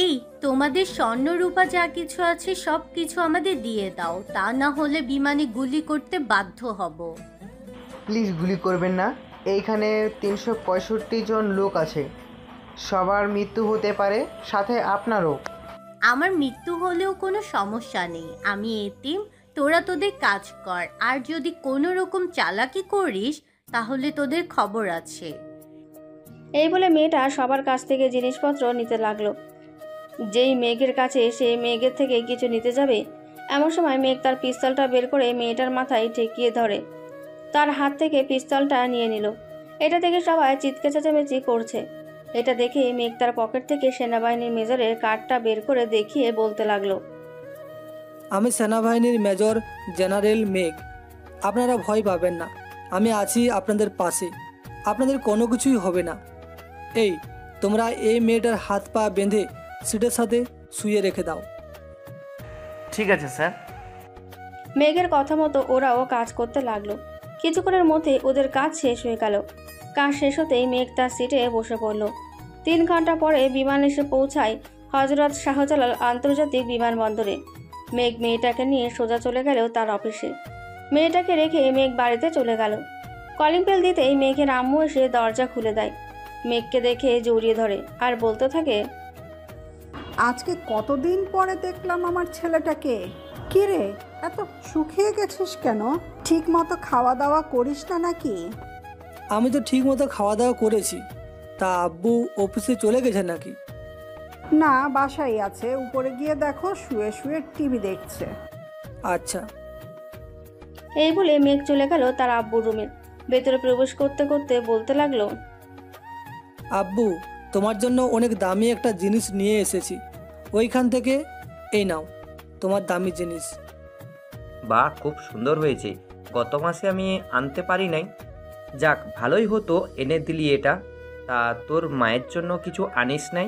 S18: এই তোমাদের স্বর্ণ রূপা যা কিছু আছে সব কিছু আমাদের দিয়ে দাও, তা না হলে বিমানে গুলি করতে বাধ্য হব।
S4: প্লিজ গুলি করবেন না, এইখানে 365 জন লোক আছে, সবার মৃত্যু হতে পারে, সাথে আপনারও।
S18: আমার মৃত্যু হলেও কোনো সমস্যা নেই, আমি এতিম, তোরা তোদের কাজ কর, আর যদি কোনো রকম চালাকি করিস তাহলে তোদের খবর আছে।
S1: এই বলে মেয়েটা সবার কাছ থেকে জিনিসপত্র নিতে লাগলো। যেই মেঘের কাছে সে মেঘের থেকে কিছু নিতে যাবে, এমন সময় মেঘ তার পিস্তলটা বের করে মেয়েটার মাথায় ঠেকিয়ে ধরে। তার হাত থেকে পিস্তলটা নিয়ে নিল। এটা দেখে সবাই চিৎকার চেঁচামেচি করছে। এটা দেখে মেঘ তার পকেট থেকে সেনাবাহিনীর মেজরের কার্ডটা বের করে দেখিয়ে বলতে লাগলো,
S3: আমি সেনাবাহিনীর মেজর জেনারেল মেঘ, আপনারা ভয় পাবেন না, আমি আছি আপনাদের পাশে, আপনাদের কোনো কিছুই হবে না। এই তোমরা এই মেয়েটার হাত পা বেঁধে সিটের সাথে শুয়ে রেখে দাও।
S12: ঠিক আছে স্যার।
S1: মেঘের কথা মতো ওরাও কাজ করতে লাগলো। কিছুক্ষণের মধ্যে ওদের কাজ শেষ হয়ে গেল। কাজ শেষ হতেই মেঘ তার সিটে বসে পড়ল। 3 ঘন্টা পরে বিমান এসে পৌঁছায় হজরত শাহজালাল আন্তর্জাতিক বিমানবন্দরে। মেঘ মেয়েটাকে নিয়ে সোজা চলে গেল তার অফিসে। মেয়েটাকে রেখে মেঘ বাড়িতে চলে গেল। কলিং বেল দিতেই মেঘের আম্মু এসে দরজা খুলে দেয়। মেঘকে দেখে জড়িয়ে ধরে আর বলতে থাকে,
S6: আজকে কতদিন পরে দেখলাম আমার ছেলেটাকে। কি রে, এত শুকিয়ে গেছিস কেন? ঠিক মতো খাওয়া দাওয়া করিস না নাকি?
S3: আমি তো ঠিক মতো খাওয়া দাওয়া করেছি, তা আব্বু অফিসে চলে গেছে নাকি?
S6: না, বাসায় আছে, উপরে গিয়ে দেখো শুয়ে শুয়ে টিভি দেখছে।
S3: আচ্ছা।
S1: এই বলে মেঘ চলে গেল তার আব্বুর রুমে। ভেতরে প্রবেশ করতে করতে বলতে লাগলো,
S3: আব্বু তোমার জন্য অনেক দামি একটা জিনিস নিয়ে এসেছি, ওইখান থেকে এই নাও তোমার দামি জিনিস।
S7: বাহ, খুব সুন্দর হয়েছে, গত মাসে আমি আনতে পারি নাই। যাক, ভালোই হতো এনে দিলি এটা। তা তোর মায়ের জন্য কিছু আনিস নাই?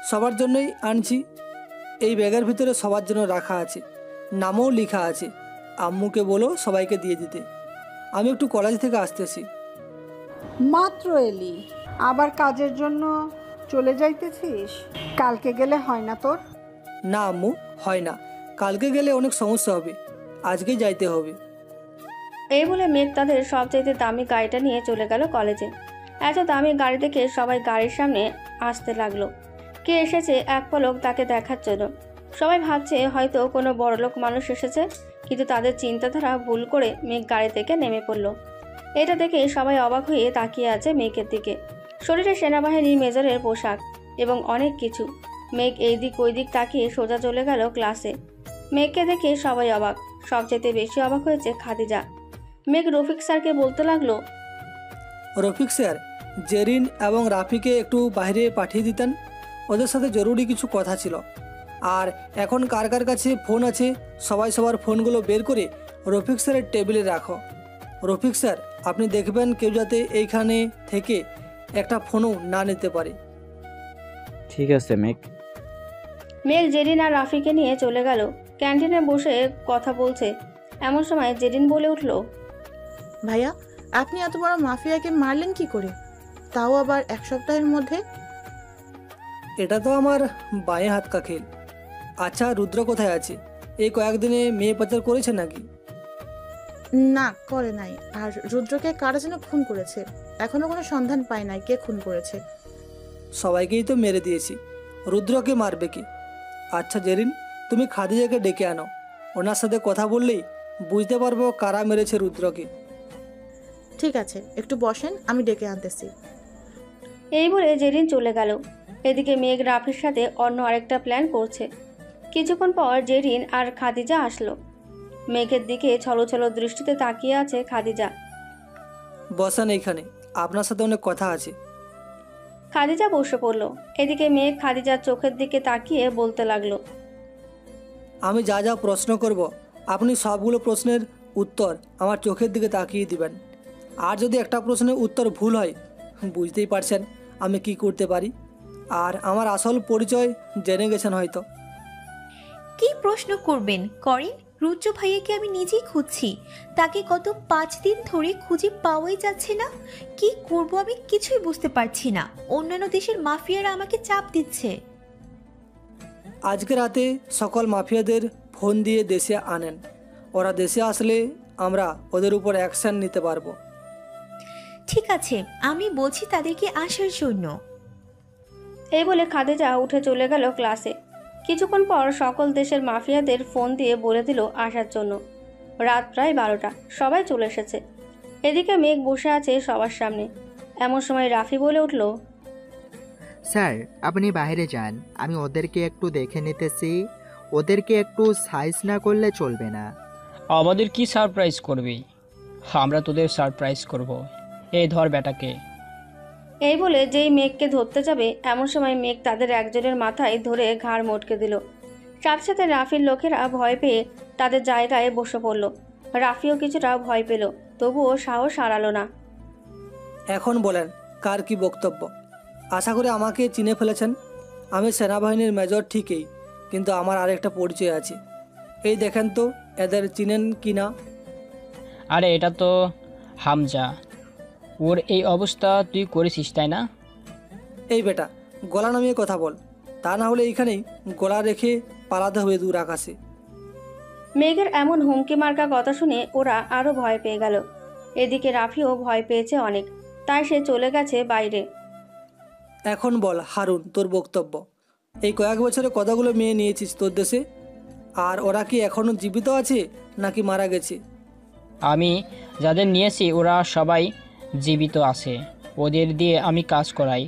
S3: সবার জন্যই আনছি। এই ব্যাগের ভিতরে সবার জন্য রাখা আছে, নামও লেখা আছে। আম্মুকে বলো সবাইকে দিয়ে দিতে। আমি একটু কলেজ থেকে আসতেছি।
S6: মাত্র এলি, আবার কাজের জন্য চলে যাইতেছিস? কালকে গেলে হয় না তোর?
S3: না আম্মু, হয় না, কালকে গেলে অনেক সমস্যা হবে, আজকেই যাইতে হবে।
S1: এই বলে মেঘ তাদের সবচাইতে দামি গাড়িটা নিয়ে চলে গেল কলেজে। এত দামি গাড়ি দেখে সবাই গাড়ির সামনে আসতে লাগলো। কে এসেছে এক পলক তাকে দেখার জন্য। সবাই ভাবছে হয়তো কোনো বড়লোক মানুষ এসেছে, কিন্তু তাদের চিন্তাধারা ভুল করে মেঘ গাড়ি থেকে নেমে পড়ল। এটা দেখে সবাই অবাক হয়ে তাকিয়ে আছে মেঘের দিকে। শরীরে সেনাবাহিনীর মেজরের পোশাক এবং অনেক কিছু। মেঘ এই দিক ওই দিক তাকিয়ে সোজা চলে গেল ক্লাসে। মেঘকে দেখে সবাই অবাক, সবচেয়ে বেশি অবাক হয়েছে খাদিজা। মেঘ রফিক স্যারকে বলতে লাগলো,
S3: রফিক স্যার, জেরিন এবং রাফিকে একটু বাইরে পাঠিয়ে দিতেন, ওদের সাথে জরুরি কিছু কথা ছিল। আর এখন কার কার কাছে ফোন আছে সবাই সবার ফোনগুলো বের করে রফিক স্যারের টেবিলে রাখো। রফিক স্যার, আপনি দেখবেন কেউ যাতে এইখানে থেকে একটা ফোনও না নিতে পারে।
S5: ঠিক আছে মেঘ।
S1: মেঘ জেরিন আর রাফিকে নিয়ে চলে গেল। ক্যান্টিনে বসে কথা বলছে, এমন সময় জেরিন বলে উঠল,
S9: ভাইয়া, আপনি এত বড় মাফিয়াকে মারলেন কি করে, তাও আবার 1 সপ্তাহের মধ্যে?
S3: এটা তো আমার বাঁয়ে হাত কা খেল। আচ্ছা, রুদ্র কোথায় আছে? এই কয়েকদিনে মেয়ে পাচার করেছে নাকি?
S9: না, করে নাই। আর রুদ্রকে কারা যেন খুন করেছে, এখনো কোনো সন্ধান পায় নাই কে খুন করেছে।
S3: সবাইকেই তো মেরে দিয়েছি, রুদ্রকে মারবে কি? আচ্ছা জেরিন, তুমি খাদিজাকে ডেকে আনো, ওনার সাথে কথা বললেই বুঝতে পারবো কারা মেরেছে রুদ্রকে।
S9: ঠিক আছে, একটু বসেন, আমি ডেকে আনতেছি।
S1: এই বলে জেরিন চলে গেল। এদিকে মেঘ রাফির সাথে অন্য আরেকটা প্ল্যান করছে। কিছুক্ষণ পর জেরিন আর খাদিজা আসলো। মেঘের দিকে ছলছল দৃষ্টিতে তাকিয়ে আছে খাদিজা।
S3: বসান এইখানে, আপনার সাথে অনেক কথা আছে।
S1: খাদিজা বসে পড়ল। এদিকে মেঘ খাদিজার চোখের দিকে তাকিয়ে বলতে লাগলো,
S3: আমি যা যা প্রশ্ন করব আপনি সবগুলো প্রশ্নের উত্তর আমার চোখের দিকে তাকিয়ে দিবেন। আর যদি একটা প্রশ্নের উত্তর ভুল হয়, বুঝতেই পারছেন আমি কি করতে পারি। আর আমার আসল পরিচয় জেনে গেছেন হয়তো।
S8: কি প্রশ্ন করবেন করেন। রুদ্র ভাইয়াকে আমি নিজেই খুঁজছি, তাকে গত 5 দিন ধরে খুঁজে পাওয়াই যাচ্ছে না। কি করব আমি কিছুই বুঝতে পারছি না। অন্যান্য দেশের মাফিয়ারা আমাকে চাপ দিচ্ছে।
S3: আজকে রাতে সকল মাফিয়াদের ফোন দিয়ে দেশে আনেন। ওরা দেশে আসলে আমরা ওদের উপর অ্যাকশন নিতে পারবো।
S8: ঠিক আছে, আমি বলছি তাদেরকে আসার জন্য।
S1: এই বলে খাদিজা উঠে চলে গেল ক্লাসে। কিছুক্ষণ পর সকল দেশের মাফিয়াদের ফোন দিয়ে বলে দিল আসার জন্য। রাত প্রায় 12টা, সবাই চলে এসেছে। এদিকে মেঘ বসে আছে সবার সামনে। এমন সময় রাফি বলে উঠল,
S4: স্যার, আপনি বাইরে যান, আমি ওদেরকে একটু দেখে নিতেছি। ওদেরকে একটু সাইজ না করলে চলবে না।
S19: আমাদের কি সারপ্রাইজ করবি? আমরা তোদের সারপ্রাইজ করব। এই ধর বেটাকে।
S1: এই বলে যেই মেঘকে ধরতে যাবে, এমন সময় মেঘ তাদের একজনের মাথায় ধরে ঘাড় মটকে দিল। সাথে সাথে রাফির লোকেরা ভয় পেয়ে তাদের জায়গায় বসে পড়ল। রাফিও কিছুটা ভয় পেল, তবুও সাহস হারালো না।
S3: এখন বলেন কার কি বক্তব্য? আশা করি আমাকে চিনে ফেলেছেন। আমি সেনাবাহিনীর মেজর ঠিকই, কিন্তু আমার আরেকটা পরিচয় আছে। এই দেখেন তো এদের চিনেন কি না।
S19: আরে এটা তো হামজা। ওর এই অবস্থা তুই করেছিস তাই না?
S3: এই বেটা, গলা নামিয়ে কথা বল, তা না হলে এইখানেই গলা রেখে পালাতে হবে দূর আকাশে।
S1: মেঘের এমন হুমকি মার্কা কথা শুনে ওরা আরও ভয় পেয়ে গেল। এদিকে রাফিও ভয় পেয়েছে অনেক, তাই সে চলে গেছে বাইরে।
S3: এখন বল হারুন, তোর বক্তব্য। এই কয়েক বছরে কতগুলো মেয়ে নিয়েছিস তোর দেশে? আর ওরা কি এখনও জীবিত আছে নাকি মারা গেছে?
S19: আমি যাদের নিয়েছি ওরা সবাই জীবিত আছে। ওদের দিয়ে আমি কাজ করাই।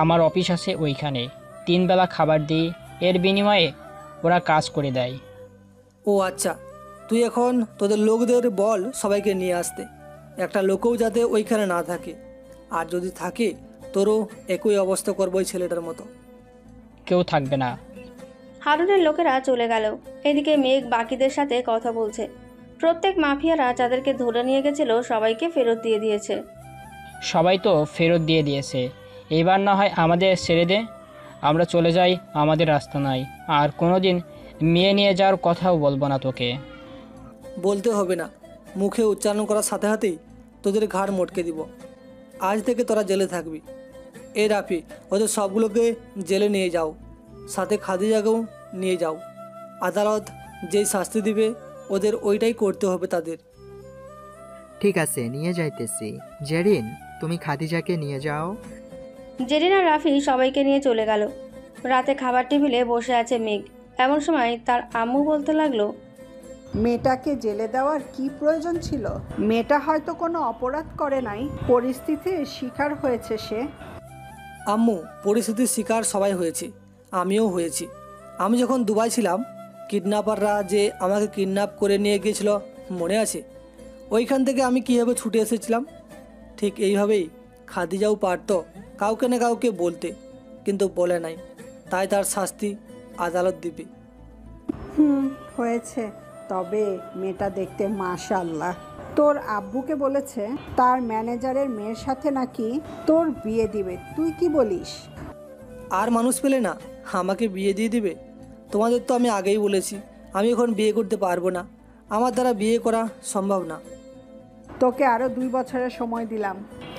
S19: আমার অফিস আছে ওইখানে, 3 বেলা খাবার দিই, এর বিনিময়ে ওরা কাজ করে দেয়।
S3: ও আচ্ছা, তুই এখন তোদের লোকদের বল সবাইকে নিয়ে আসতে। একটা লোকও যাতে ওইখানে না থাকে, আর যদি থাকে তোরও একই অবস্থা করবো ওই ছেলেটার মতো।
S19: কেউ থাকবে না।
S1: হারুনের লোকেরা চলে গেল। এদিকে মেঘ বাকিদের সাথে কথা বলছে। প্রত্যেক মাফিয়ারা যাদেরকে ধরে নিয়ে গেছিল সবাইকে ফেরত দিয়ে দিয়েছে।
S19: সবাই তো ফেরত দিয়ে দিয়েছে, এবার না হয় আমাদের ছেড়ে দে, আমরা চলে যাই আমাদের রাস্তা নাই। আর কোনোদিন মেয়ে নিয়ে যাওয়ার কথাও বলবো না তোকে।
S3: বলতে হবে না, মুখে উচ্চারণ করার সাথে সাথেই তোদের ঘাড় মটকে দিব। আজ থেকে তোরা জেলে থাকবি। এ রাফি, ওদের সবগুলোকে জেলে নিয়ে যাও, সাথে খাদিজাকেও নিয়ে যাও। আদালত যেই শাস্তি দিবে ওদের ওইটাই করতে হবে তাদের।
S4: ঠিক আছে, নিয়ে যাইতেছি। জেরিন, তুমি খাদিজাকে নিয়ে যাও।
S1: জেরিন আর রাফি সবাইকে নিয়ে চলে গেল। রাতে খাবার টেবিলে বসে আছে মেঘ। এমন সময় তার আম্মু বলতে লাগলো,
S6: মেয়েটাকে জেলে দেওয়ার কি প্রয়োজন ছিল? মেয়েটা হয়তো কোনো অপরাধ করে নাই, পরিস্থিতির শিকার হয়েছে সে।
S3: আম্মু, পরিস্থিতির শিকার সবাই হয়েছে, আমিও হয়েছি। আমি যখন দুবাই ছিলাম, কিডন্যাপাররা যে আমাকে কিডন্যাপ করে নিয়ে গিয়েছিল মনে আছে? ওইখান থেকে আমি কীভাবে ছুটে এসেছিলাম, ঠিক এইভাবেই খাদিজাও পারতো কাউকে না কাউকে বলতে, কিন্তু বলে নাই, তাই তার শাস্তি আদালত দিবে।
S6: হয়েছে। তবে মেয়েটা দেখতে মাশাআল্লাহ। তোর আব্বুকে বলেছে তার ম্যানেজারের মেয়ের সাথে নাকি তোর বিয়ে দিবে, তুই কি বলিস?
S3: আর মানুষ পেলে না আমাকে বিয়ে দিয়ে দিবে? তোমাদের তো আমি আগেই বলেছি আমি এখন বিয়ে করতে পারবো না, আমার দ্বারা বিয়ে করা সম্ভব না।
S6: তোকে আরও 2 বছরের সময় দিলাম।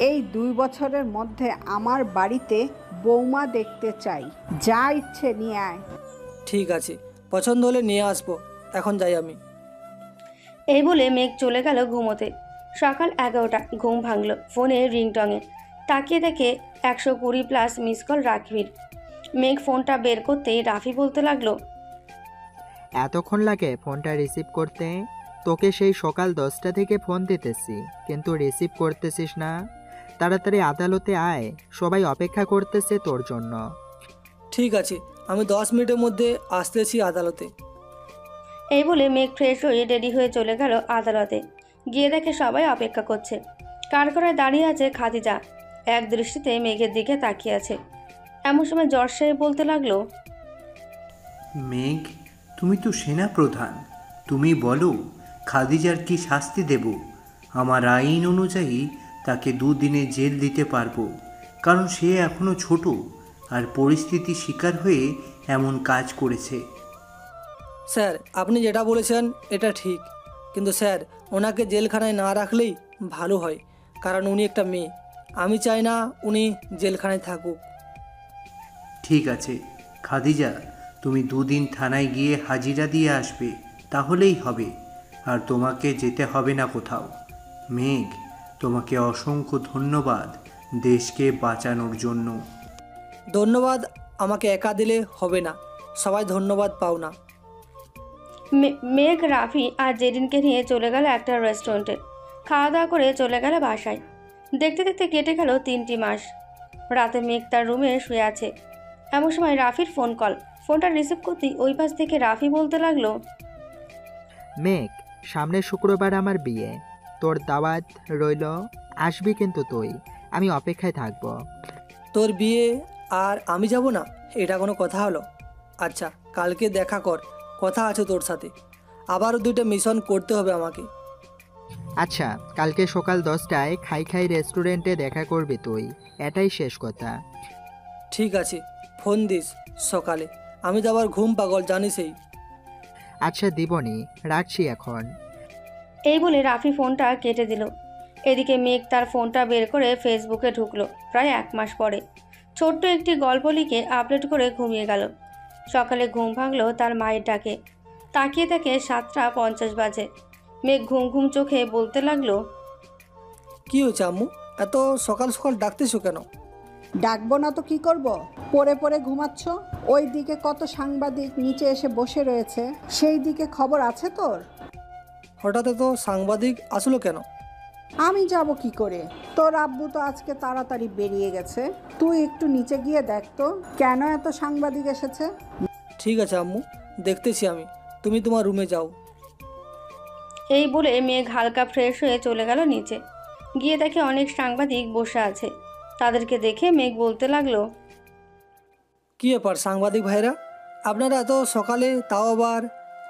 S6: এই 2 বছরের মধ্যে আমার বাড়িতে বৌমা দেখতে চাই, যা ইচ্ছে নিয়ে আয়।
S3: ঠিক আছে, পছন্দ হলে নিয়ে আসবো, এখন যাই আমি।
S1: এই বলে মেঘ চলে গেল ঘুমোতে। সকাল 11টা, ঘুম ভাঙল ফোনে রিংটংয়ে। তাকিয়ে দেখে 120+ মিস কল রাফির। মেঘ ফোনটা বের করতেই রাফি বলতে লাগলো,
S4: এতক্ষণ লাগে ফোনটা রিসিভ করতে? তোকে সেই সকাল 10টা থেকে ফোন দিতেছি, কিন্তু রিসিভ করতেছিস না। তাড়াতাড়ি আদালতে আয়, সবাই অপেক্ষা করতেছে তোর জন্য।
S3: ঠিক আছে, আমি 10 মিনিটের মধ্যে আসতেছি আদালতে।
S1: এই বলে মেঘ ফ্রেশ হয়ে রেডি হয়ে চলে গেল আদালতে। গিয়ে দেখে সবাই অপেক্ষা করছে। কাঠগড়ায় দাঁড়িয়ে আছে খাদিজা, এক দৃষ্টিতে মেঘের দিকে তাকিয়ে আছে। এমন সময় জজ সাহেব বলতে লাগলো,
S20: মেঘ, তুমি তো সেনা প্রধান, তুমি বলো খাদিজার কি শাস্তি দেব? আমার আইন অনুযায়ী তাকে 2 দিনে জেল দিতে পারবো, কারণ সে এখনো ছোট আর পরিস্থিতি শিকার হয়ে এমন কাজ করেছে।
S3: স্যার, আপনি যেটা বলেছেন এটা ঠিক, কিন্তু স্যার ওনাকে জেলখানায় না রাখলেই ভালো হয়, কারণ উনি একটা মেয়ে। আমি চাই না উনি জেলখানায় থাকুক।
S20: ঠিক আছে খাদিজা, তুমি 2 দিন থানায় গিয়ে হাজিরা দিয়ে আসবে, তাহলেই হবে। আর তোমাকে যেতে হবে না কোথাও। মেঘ, তোমাকে অসংখ্য ধন্যবাদ দেশকে বাঁচানোর জন্য।
S3: ধন্যবাদ আমাকে একা দিলে হবে না, সবাই ধন্যবাদ পাও না।
S1: মেঘ রাফি আর জেরিনকে নিয়ে চলে গেল একটা রেস্টুরেন্টে। খাওয়া দাওয়া করে চলে গেল বাসায়। দেখতে দেখতে কেটে গেল 3টি মাস। রাতে মেঘ তার রুমে শুয়ে আছে। এমন সময় রাফির ফোন কল। ফোনটা রিসিভ করতেই ওই পাশ থেকে রাফি বলতে লাগলো,
S4: মেঘ, সামনের শুক্রবার আমার বিয়ে, তোর দাওয়াত রইল, আসবি কিন্তু তুই, আমি অপেক্ষায় থাকবো।
S3: তোর বিয়ে আর আমি যাব না, এটা কোনো কথা হলো? আচ্ছা, কালকে দেখা কর, কথা আছে তোর সাথে। আবারও 2টা মিশন করতে হবে আমাকে।
S4: আচ্ছা, কালকে সকাল 10টায় খাই রেস্টুরেন্টে দেখা করবি তুই, এটাই শেষ কথা।
S3: ঠিক আছে, ফোন দিস সকালে, আমি তো আবার ঘুম পাগল জানিসই।
S4: আচ্ছা দিবনি, রাখছি এখন।
S1: এই বলে রাফি ফোনটা কেটে দিল। এদিকে মেঘ তার ফোনটা বের করে ফেসবুকে ঢুকলো। প্রায় 1 মাস পরে ছোট্ট একটি গল্প লিখে আপলোড করে ঘুমিয়ে গেল। সকালে ঘুম ভাঙলো তার মায়ের ডাকে। তাকিয়ে দেখে 7টা 50 বাজে। মেঘ ঘুম ঘুম চোখে বলতে লাগলো,
S3: কি হয়েছে আম্মু, এত সকাল সকাল ডাকতেছো কেন?
S6: ডাকবো না তো কি করব? পড়ে পড়ে ঘুমাচ্ছ? ওই দিকে কত সাংবাদিক নিচে এসে বসে রয়েছে, সেই দিকে খবর আছে তোর?
S3: হঠাৎ তো সাংবাদিক আসলো কেন?
S6: আমি যাব কি করে? তোর আব্বু তো আজকে তাড়াতাড়ি বেরিয়ে গেছে, তুই একটু নিচে গিয়ে দেখ তো কেন এত সাংবাদিক এসেছে।
S3: ঠিক আছে আম্মু, দেখতেছি আমি, তুমি তোমার রুমে যাও।
S1: এই বলে মেঘ হালকা ফ্রেশ হয়ে চলে গেল নিচে। গিয়ে দেখে অনেক সাংবাদিক বসে আছে। তাদেরকে দেখে মেঘ বলতে লাগলো,
S3: কি ব্যাপার সাংবাদিক ভাইরা, আপনারা এত সকালে, তাও আবার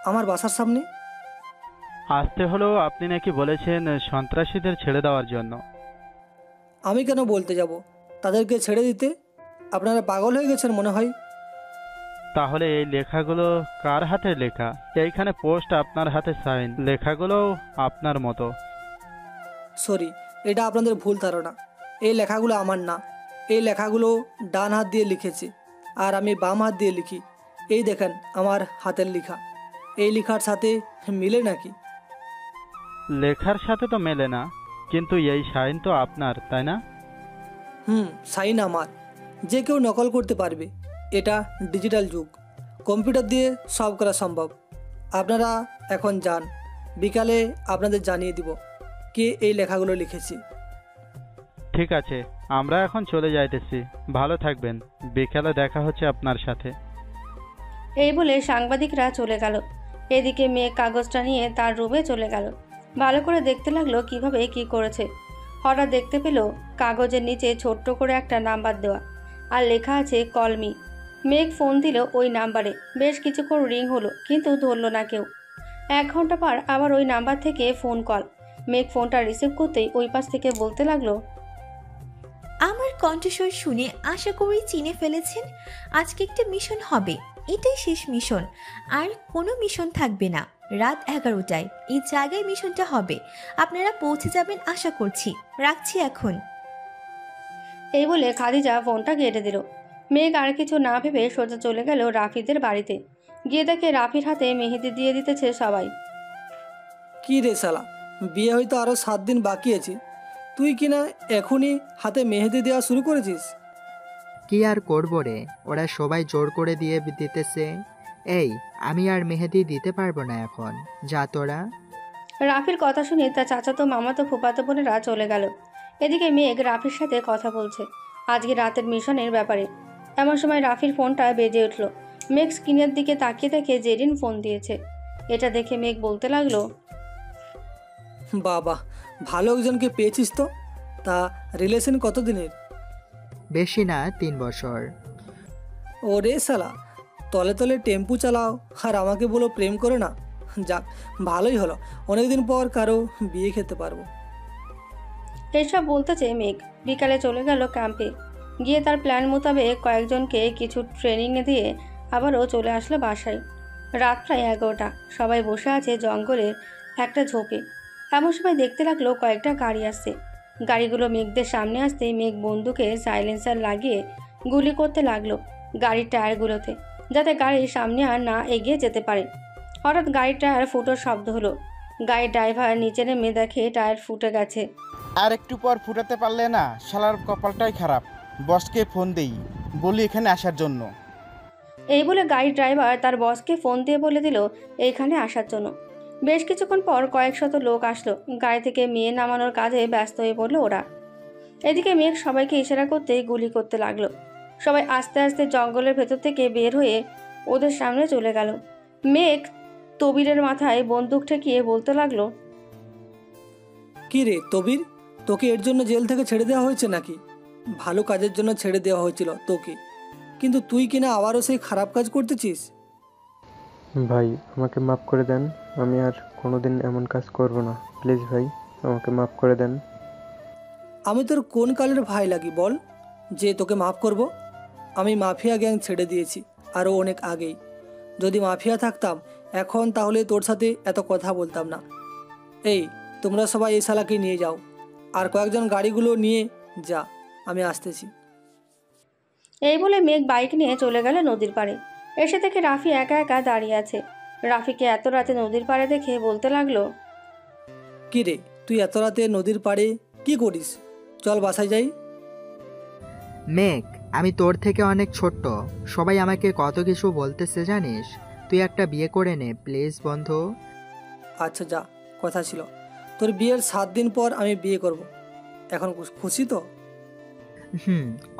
S3: আমার বাসার সামনে?
S21: আসতে হলো, আপনি নাকি বলেছেন সন্ত্রাসীদের ছেড়ে দেওয়ার জন্য।
S3: আমি কেন বলতে যাব তাদেরকে ছেড়ে দিতে? আপনারা পাগল হয়ে গেছেন মনে হয়।
S21: তাহলে এই লেখাগুলো কার হাতে লেখা? এইখানে পোস্ট আপনার হাতে সাইন, লেখাগুলো আপনার মতো।
S3: সরি, এটা আপনাদের ভুল ধারণা। এই লেখাগুলো আমার না, এই লেখাগুলো ডান হাত দিয়ে লিখেছি আর আমি বাম হাত দিয়ে লিখি। এই দেখেন আমার হাতের লেখা, এই লেখার সাথে মিলে নাকি?
S21: লেখার সাথে তো মেলে না, কিন্তু এই সাইন তো আপনার, তাই না?
S3: সাইন আমার। যে কেউ নকল করতে পারবে। এটা ডিজিটাল যুগ, কম্পিউটার দিয়ে সব করা সম্ভব। আপনারা এখন যান, বিকালে আপনাদের জানিয়ে দিব কে এই লেখাগুলো লিখেছি।
S21: ঠিক আছে, আমরা এখন চলে যাইতেছি। ভালো থাকবেন, বিকালে দেখা হচ্ছে আপনার সাথে।
S1: এই বলে সাংবাদিকরা চলে গেল। এদিকে মেয়ে কাগজটা নিয়ে তার রুমে চলে গেল। ভালো করে দেখতে লাগলো কিভাবে কি করেছে। হঠাৎ দেখতে পেল কাগজের নিচে ছোট্ট করে একটা নাম্বার দেওয়া, আর লেখা আছে কলমি। মেঘ ফোন দিল ওই নাম্বারে। বেশ কিছুক্ষণ রিং হলো, কিন্তু ধরলো না কেউ। 1 ঘন্টা পর আবার ওই নাম্বার থেকে ফোন কল। মেঘ ফোনটা রিসিভ করতেই ওই পাশ থেকে বলতে লাগলো,
S8: আমার কণ্ঠস্বর শুনে আশা করি চিনে ফেলেছেন। আজকে একটা মিশন হবে, এটাই শেষ মিশন, আর কোনো মিশন থাকবে না। রাত 11টায় এই জায়গায় মিশনটা হবে, আপনারা পৌঁছে যাবেন আশা করছি। রাখছি এখন।
S1: এই বলে খাদিজা ফোনটা কেটে দিল। মেঘ আর কিছু না ভেবে সোজা চলে গেল রাফিদের বাড়িতে। গিয়ে দেখে রাফির হাতে মেহেদি দিয়ে দিতেছে সবাই।
S3: কি রে শালা, বিয়ে হয়তো আরও 7 দিন বাকি আছে, তুই কিনা এখনই হাতে মেহেদি দেওয়া শুরু করেছিস?
S4: কি আর করবো রে, ওরা সবাই জোর করে দিয়ে দিতেছে। এই, আমি আর মেহেদি দিতে পারবো না এখন, যা তোরা।
S1: রাফির কথা শুনে তার চাচাতো মামাতো ফুফাতো বোনেরা চলে গেল। এদিকে মেঘ রাফির সাথে কথা বলছে আজকে রাতের মিশনের ব্যাপারে। এমন সময় রাফির ফোনটা বেজে উঠল। মেঘ স্ক্রিনের দিকে তাকিয়ে দেখে জেরিন ফোন দিয়েছে। এটা দেখে মেঘ বলতে লাগলো,
S3: বাবা, ভালো একজনকে পেয়েছিস তো। তা রিলেশন কতদিনের?
S4: বেশি না, 3 বছর।
S3: ওরে শালা, তলে তলে টেম্পু চালাও আর আমাকে বলো প্রেম করে না। যাক, ভালোই হলো, অনেকদিন পর কারো বিয়ে খেতে পারবো।
S1: এসব বলতে চেয়ে মেঘ বিকালে চলে গেল ক্যাম্পে। গিয়ে তার প্ল্যান মোতাবেক কয়েকজনকে কিছু ট্রেনিং দিয়ে আবারও চলে আসলো বাসায়। রাত প্রায় 11টা। সবাই বসে আছে জঙ্গলের একটা ঝোপে। এমন সময় দেখতে লাগলো কয়েকটা গাড়ি আসছে। গাড়িগুলো মেঘদের সামনে আসতেই মেঘ বন্দুকে সাইলেন্সার লাগিয়ে গুলি করতে লাগলো গাড়ির টায়ারগুলোতে, যাতে গাড়ির সামনে আর না এগিয়ে যেতে পারে। হঠাৎ গাড়ির টায়ার ফুটোর শব্দ হলো। গাড়ির ড্রাইভার নিচে নেমে দেখে টায়ার ফুটে গেছে।
S2: আর একটু পর ফুটাতে পারলে না, শালার কপালটাই খারাপ। বসকে ফোন দেই, বলি এখানে আসার জন্য।
S1: এই বলে গাড়ির ড্রাইভার তার বসকে ফোন দিয়ে বলে দিল এইখানে আসার জন্য। বেশ কিছুক্ষণ পর কয়েকশত লোক আসলো। গাড়ি থেকে মেয়ে নামানোর কাজে ব্যস্ত হয়ে পড়লো ওরা। এদিকে মেঘ সবাইকে ইশারা করতে গুলি করতে লাগলো। সবাই আস্তে আস্তে জঙ্গলের ভেতর থেকে বের হয়ে ওদের সামনে চলে গেল। মেঘ তবিরের মাথায় বন্দুক ঠেকিয়ে বলতে লাগলো,
S3: কি রে তবির, তোকে এর জন্য জেল থেকে ছেড়ে দেওয়া হয়েছে নাকি? ভালো কাজের জন্য ছেড়ে দেওয়া হয়েছিল তোকে, কিন্তু তুই কিনা আবারও সেই খারাপ কাজ করতেছিস।
S22: ভাই, আমাকে মাফ করে দেন, আমি আর কোনোদিন এমন কাজ করব না। প্লিজ ভাই, আমাকে মাফ করে দেন।
S3: আমি তোর কোন কালের ভাই লাগি বল যে তোকে মাফ করব? আমি মাফিয়া গ্যাং ছেড়ে দিয়েছি আরও অনেক আগেই। যদি মাফিয়া থাকতাম এখন তাহলে তোর সাথে এত কথা বলতাম না। এই, তোমরা সবাই এই শালাকে নিয়ে যাও, আর কয়েকজন গাড়িগুলো নিয়ে যা, আমি আসতেছি।
S1: এই বলে মেঘ বাইক নিয়ে চলে গেল নদীর পাড়ে। এসে থেকে রাফি একা একা দাঁড়িয়ে আছে। রাফিকে এত রাতে নদীর পাড়ে দেখে বলতে লাগলো,
S3: কি রে, তুই এত রাতে নদীর পাড়ে কি করিস? চল বাসায় যাই।
S4: মেঘ, আমি তোর থেকে অনেক ছোট্ট, সবাই আমাকে কত কিছু বলতেছে জানিস। তুই একটা বিয়ে করে নে প্লিজ বন্ধু।
S3: আচ্ছা যা, কথা ছিল তোর বিয়ের 7 দিন পর আমি বিয়ে করব। এখন খুশি তো?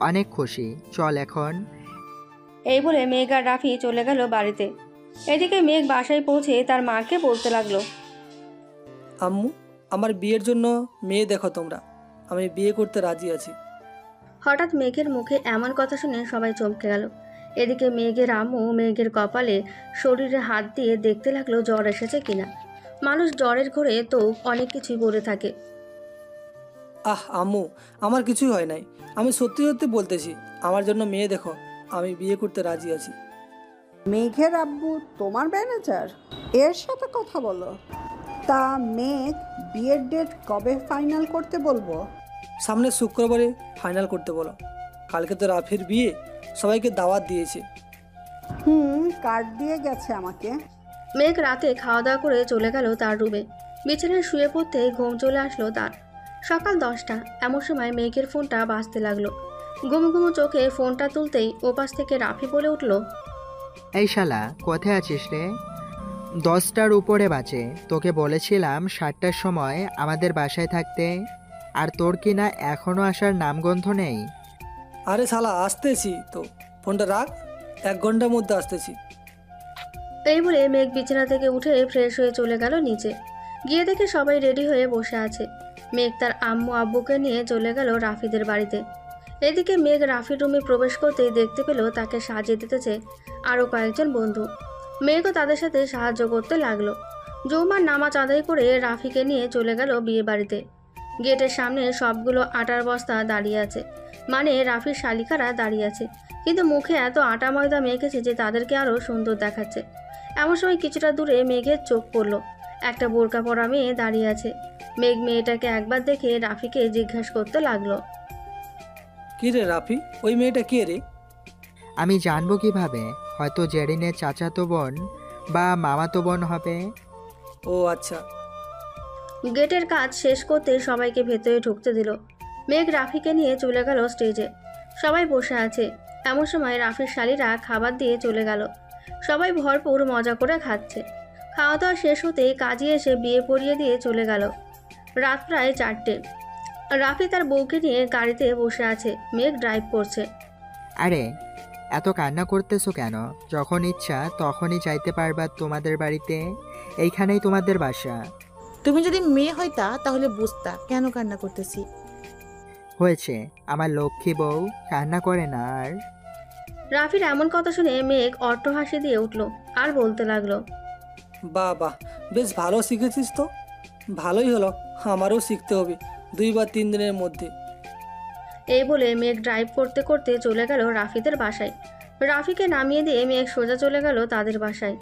S4: অনেক খুশি, চল এখন।
S1: এই বলে মেঘ আর রাফি চলে গেল বাড়িতে। এদিকে মেঘ বাসায় পৌঁছে তার মাকে বলতে লাগলো,
S3: আম্মু, আমার বিয়ের জন্য মেয়ে দেখো তোমরা, আমি বিয়ে করতে রাজি আছি।
S1: হঠাৎ মেঘের মুখে এমন কথা শুনে সবাই চমকে গেল। এদিকে মেঘের আম্মু মেঘের কপালে শরীরে হাত দিয়ে দেখতে লাগলো জ্বর এসেছে কিনা। মানুষ জ্বরের ঘরে তো অনেক কিছুই বলে থাকে।
S3: আম্মু, আমার কিছুই হয় নাই, আমি সত্যি সত্যি বলতেছি, আমার জন্য মেয়ে দেখো, আমি বিয়ে করতে রাজি আছি।
S6: মেঘের আব্বু তোমার ম্যানেজার? এর সাথে কথা বলো। তা মেঘ বিয়ের ডেট কবে ফাইনাল করতে বলবো?
S3: সামনে শুক্রবারে ফাইনাল করতে বলো। কালকে তো রাফির বিয়ে, সবাইকে দাওয়াত দিয়েছে।
S6: কার্ড দিয়ে গেছে আমাকে।
S1: মেঘ রাতে খাওয়া দাওয়া করে চলে গেল তার রুমে। বিছানায় শুয়ে পড়তে ঘুম চলে আসলো তার। সকাল 10টা। এমন সময় মেঘের ফোনটা বাজতে লাগলো। ঘুমো ঘুমো চোখে ফোনটা তুলতেই ওপাশ থেকে রাফি বলে উঠল,
S4: এই শালা, কোথায় আছিস রে? 10টার উপরে বাজে। তোকে বলেছিলাম 7টার সময় আমাদের বাসায় থাকতে, আর তোর কি না এখনো আসার নামগন্ধ নেই?
S3: আরে শালা আসতেছি তো, ফোনটা রাখ, 1 ঘন্টার মধ্যে আসতেছি।
S1: এই বলে মেঘ বিছানা থেকে উঠে ফ্রেশ হয়ে চলে গেল নিচে। গিয়ে দেখে সবাই রেডি হয়ে বসে আছে। মেঘ তার আম্মু আব্বুকে নিয়ে চলে গেল রাফিদের বাড়িতে। এদিকে মেঘ রাফির রুমে প্রবেশ করতেই দেখতে পেল তাকে সাজিয়ে দিতেছে আরও কয়েকজন বন্ধু। মেঘও তাদের সাথে সাহায্য করতে লাগলো। জুমার নামাজ আদায় করে রাফিকে নিয়ে চলে গেল বিয়ে বাড়িতে। গেটের সামনে সবগুলো আটার বস্তা দাঁড়িয়ে আছে, মানে রাফির শালিকারা দাঁড়িয়ে আছে, কিন্তু মুখে এত আটা ময়দা মেখেছে যে তাদেরকে আরও সুন্দর দেখাচ্ছে। এমন সময় কিছুটা দূরে মেঘের চোখ পড়ল। একটা বোরকা পরা মেয়ে দাঁড়িয়ে আছে। মেঘ মেয়েটাকে একবার দেখে রাফিকে জিজ্ঞাসা করতে লাগলো,
S3: কি রে রাফি, ওই মেয়েটা কে রে?
S4: আমি জানবো কিভাবে? হয়তো জেরিনের চাচাতো বোন বা মামাতো বোন হবে।
S3: ও আচ্ছা।
S1: গেটের কাজ শেষ করতে সবাইকে ভেতরে ঢুকতে দিল। মেঘ রাফিকে নিয়ে চলে গেল স্টেজে। সবাই বসে আছে। এমন সময় রাফির শালীরা খাবার দিয়ে চলে গেল। সবাই ভরপুর মজা করে খাচ্ছে। খাওয়া দাওয়া শেষ হতেই কাজী এসে বিয়ে পড়িয়ে দিয়ে চলে গেল। রাত প্রায় 4টে। রাফি তার বউকে নিয়ে গাড়িতে বসে আছে। মেঘ ড্রাইভ করছে।
S4: আরে এত কান্না করতেছো কেন? যখন ইচ্ছা তখনই যাইতে পারবা তোমাদের বাড়িতে, এইখানেই তোমাদের বাসা।
S9: তুমি যদি মেয়ে হইতা তাহলে বুঝতা কেন কান্না করতেছি।
S4: হয়েছে, আমার লক্ষ্মী বউ কান্না করে না আর।
S1: রাফির এমন কথা শুনে মেঘ অট্টহাসি দিয়ে উঠল আর বলতে লাগলো,
S3: বাহ বাহ, বেশ ভালো শিখেছিস তো। ভালোই হলো, আমারও শিখতে হবে 2 বা 3 দিনের মধ্যে।
S1: এই বলে মেঘ ড্রাইভ করতে করতে চলে গেল রাফিদের বাসায়। রাফিকে নামিয়ে দিয়ে মেঘ সোজা চলে গেল তাদের বাসায়।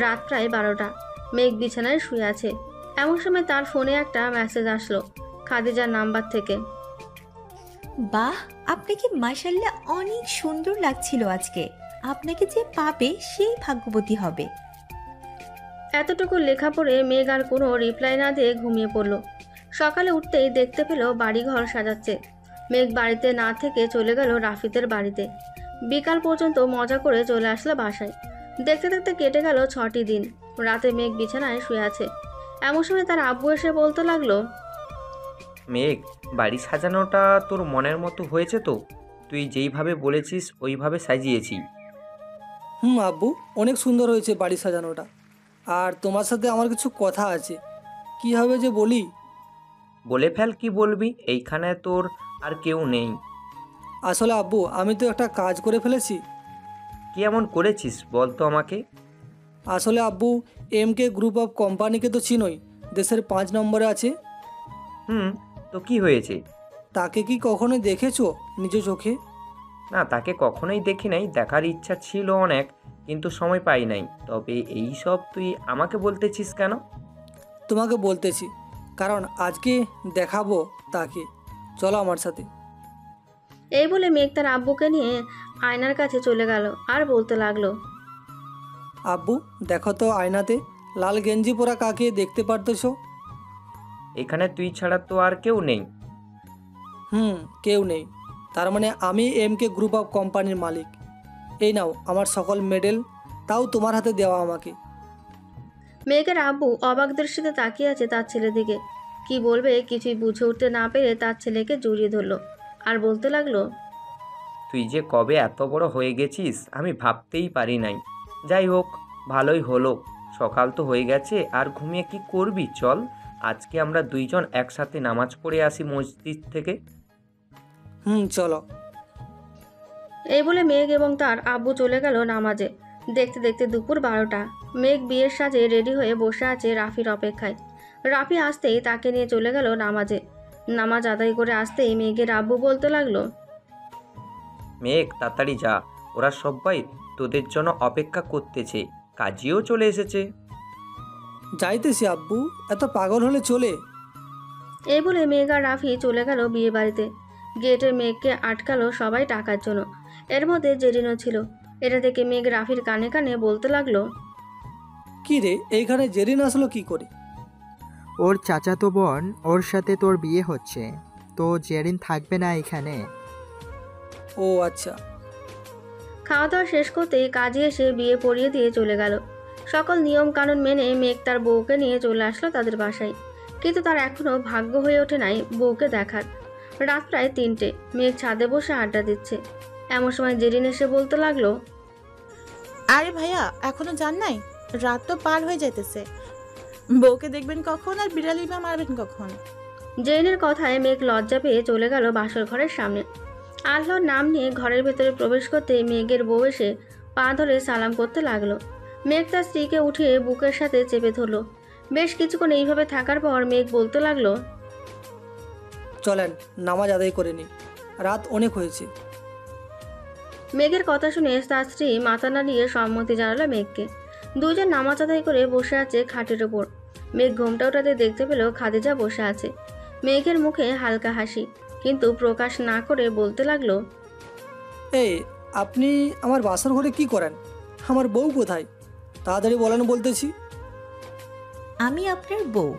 S1: রাত প্রায় 12টা। মেঘ বিছানায় শুয়ে আছে। এমন সময় তার ফোনে একটা মেসেজ আসলো খাদিজার নাম্বার থেকে।
S8: বাহ, আপনাকে মাশাআল্লাহ অনেক সুন্দর লাগছিল আজকে। আপনাকে যে পাবে সেই ভাগ্যবতী হবে।
S1: এতটুকু লেখা পড়ে মেঘ আর কোনো রিপ্লাই না দিয়ে ঘুমিয়ে পড়ল। সকালে উঠতেই দেখতে পেল বাড়িঘর সাজাচ্ছে। মেঘ বাড়িতে না থেকে চলে গেল রাফিদের বাড়িতে। বিকাল পর্যন্ত মজা করে চলে আসলো বাসায়। দেখতে দেখতে কেটে গেল 6টি দিন। রাতে মেঘ বিছানায় শুয়ে আছে। এমন সময় তার আব্বু এসে বলতে লাগলো,
S7: মেঘ, বাড়ি সাজানোটা তোর মনের মতো হয়েছে তো? তুই যেইভাবে বলেছিস ওইভাবে সাজিয়েছি।
S3: আব্বু, অনেক সুন্দর হয়েছে বাড়ি সাজানোটা। আর তোমার সাথে আমার কিছু কথা আছে, কি হবে যে বলি?
S7: বলে ফেল, কি বলবি? এইখানে তোর আর কেউ নেই।
S3: আসলে আব্বু, আমি তো একটা কাজ করে ফেলেছি।
S7: কি এমন করেছিস বল তো আমাকে।
S3: আসলে আব্বু, MK গ্রুপ অফ কোম্পানিকে তো চিনোই, দেশের 5 নম্বরে আছে।
S7: তো কি হয়েছে?
S3: তাকে কি কখনো দেখেছো নিজ চোখে?
S7: না, তাকে কখনোই দেখি নাই। দেখার ইচ্ছা ছিল অনেক, কিন্তু সময় পাই নাই। তবে এই সব তুই আমাকে বলতেছিস কেন?
S3: তোমাকে বলতেছি কারণ আজকে দেখাবো তাকে। চলো আমার সাথে।
S1: এই বলে মেঘ তার আব্বুকে নিয়ে আয়নার কাছে চলে গেল আর বলতে লাগলো,
S3: আব্বু দেখো তো আয়নাতে লাল গেঞ্জি পরা কাকে দেখতে পারতেছো?
S7: এখানে তুই ছাড়া তো আর কেউ নেই।
S3: কেউ নেই। তার মানে আমি MK গ্রুপ অফ কোম্পানির মালিক। এই নাও আমার সকল মেডেল, তাও তোমার হাতে দেওয়া আমাকে।
S1: মেঘের আব্বু অবাক দৃষ্টিতে তাকিয়ে আছে তার ছেলের দিকে। কি বলবে কিছুই বুঝে উঠতে না পেরে তার ছেলেকে জড়িয়ে ধরলো আর বলতে লাগলো,
S7: তুই যে কবে এত বড় হয়ে গেছিস আমি ভাবতেই পারি নাই। যাই হোক, ভালোই হলো। সকাল তো হয়ে গেছে, আর ঘুমিয়ে কি করবি? চল আজকে আমরা 2 জন একসাথে নামাজ পড়ে আসি মসজিদ থেকে।
S3: চলো।
S1: এই বলে মেঘ এবং তার আব্বু চলে গেল নামাজে। দেখতে দেখতে দুপুর 12টা। মেঘ বিয়ের সাজে রেডি হয়ে বসে আছে রাফির অপেক্ষায়। রাফি আসতেই তাকে নিয়ে চলে গেল নামাজে। নামাজ আদায় করে আসতেই মেঘের আব্বু বলতে লাগলো,
S7: মেঘ তাড়াতাড়ি যা, ওরা সবাই তোদের জন্য অপেক্ষা করতেছে। কাজীও চলে এসেছে।
S3: যাইতেছি আব্বু, এত পাগল হলে চলে?
S1: এই বলে মেঘ আর রাফি চলে গেল বিয়ে বাড়িতে। গেটে মেঘকে আটকালো সবাই টাকার জন্য। এর মধ্যে জেরিনও ছিল। এটা দেখে মেঘ রাফির কানে কানে বলতে লাগলো,
S3: কি রে, এইখানে জেরিন আসলো কি করে?
S4: ওর চাচাতো বোন, ওর সাথে তোর বিয়ে হচ্ছে, তো জেরিন থাকবে না এখানে।
S3: ও আচ্ছা।
S1: খাওয়া দাওয়া শেষ করতেই কাজী এসে বিয়ে পড়িয়ে দিয়ে চলে গেল। সকল নিয়ম কানুন মেনে মেঘ তার বউকে নিয়ে চলে আসলো তাদের বাসায়, কিন্তু তার এখনো ভাগ্য হয়ে ওঠে নাই বউকে দেখার। রাত প্রায় 3টে, মেঘ ছাদে বসে আড্ডা দিচ্ছে। এমন সময় জেরিন এসে বলতে লাগলো,
S9: আরে ভাইয়া এখনো যান নাই? রাত তো পার হয়ে যাইতেছে। বউকে দেখবেন কখন আর বিড়ালি বা মারবেন কখন?
S1: জেরিনের কথায় মেঘ লজ্জা পেয়ে চলে গেল বাসর ঘরের সামনে। আল্লাহর নাম নিয়ে ঘরের ভেতরে প্রবেশ করতে মেঘের বউ এসে পা ধরে সালাম করতে লাগলো। মেঘ তার স্ত্রীকে উঠিয়ে বুকের সাথে চেপে ধরলো। বেশ কিছুক্ষণ এইভাবে থাকার পর মেঘ বলতে লাগলো,
S3: চলেন নামাজ আদায় করে নি, রাত অনেক হয়েছে।
S1: মেঘের কথা শুনে তার স্ত্রী মাথা নাড়িয়ে সম্মতি জানালো মেঘকে। দুজন নামাজ আদায় করে বসে আছে খাটের ওপর। মেঘ ঘোমটা ওঠাতে দেখতে পেল খাদিজা বসে আছে। মেঘের মুখে হালকা হাসি, কিন্তু প্রকাশ না করে বলতে লাগলো,
S3: এই আপনি আমার বাসর ঘরে কি করেন? আমার বউ কোথায়? তাড়াতাড়ি বলেন বলতেছি।
S8: আমি আপনার বউ।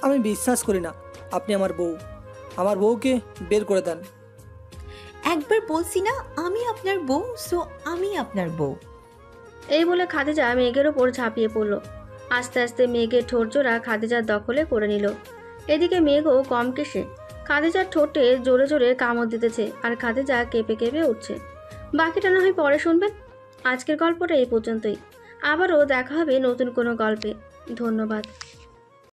S3: আমি বিশ্বাস করি না আপনি আমার বউ। আমার বউকে বের করে দেন।
S8: একবার বলছি না আমি আপনার বউ, সো আমি আপনার বউ।
S1: এই বলে খাদিজা মেঘের ওপর ঝাঁপিয়ে পড়ল। আস্তে আস্তে মেঘের ঠোঁট জোড়া খাদিজার দখলে করে নিল। এদিকে মেঘও কম কেসে খাদিজার ঠোঁটে জোরে জোরে কামড় দিতেছে, আর খাদিজা কেঁপে কেঁপে উঠছে। বাকিটা না হয় পরে শুনবেন। আজকের গল্পটা এই পর্যন্তই। আবারও দেখা হবে নতুন কোনো গল্পে। ধন্যবাদ।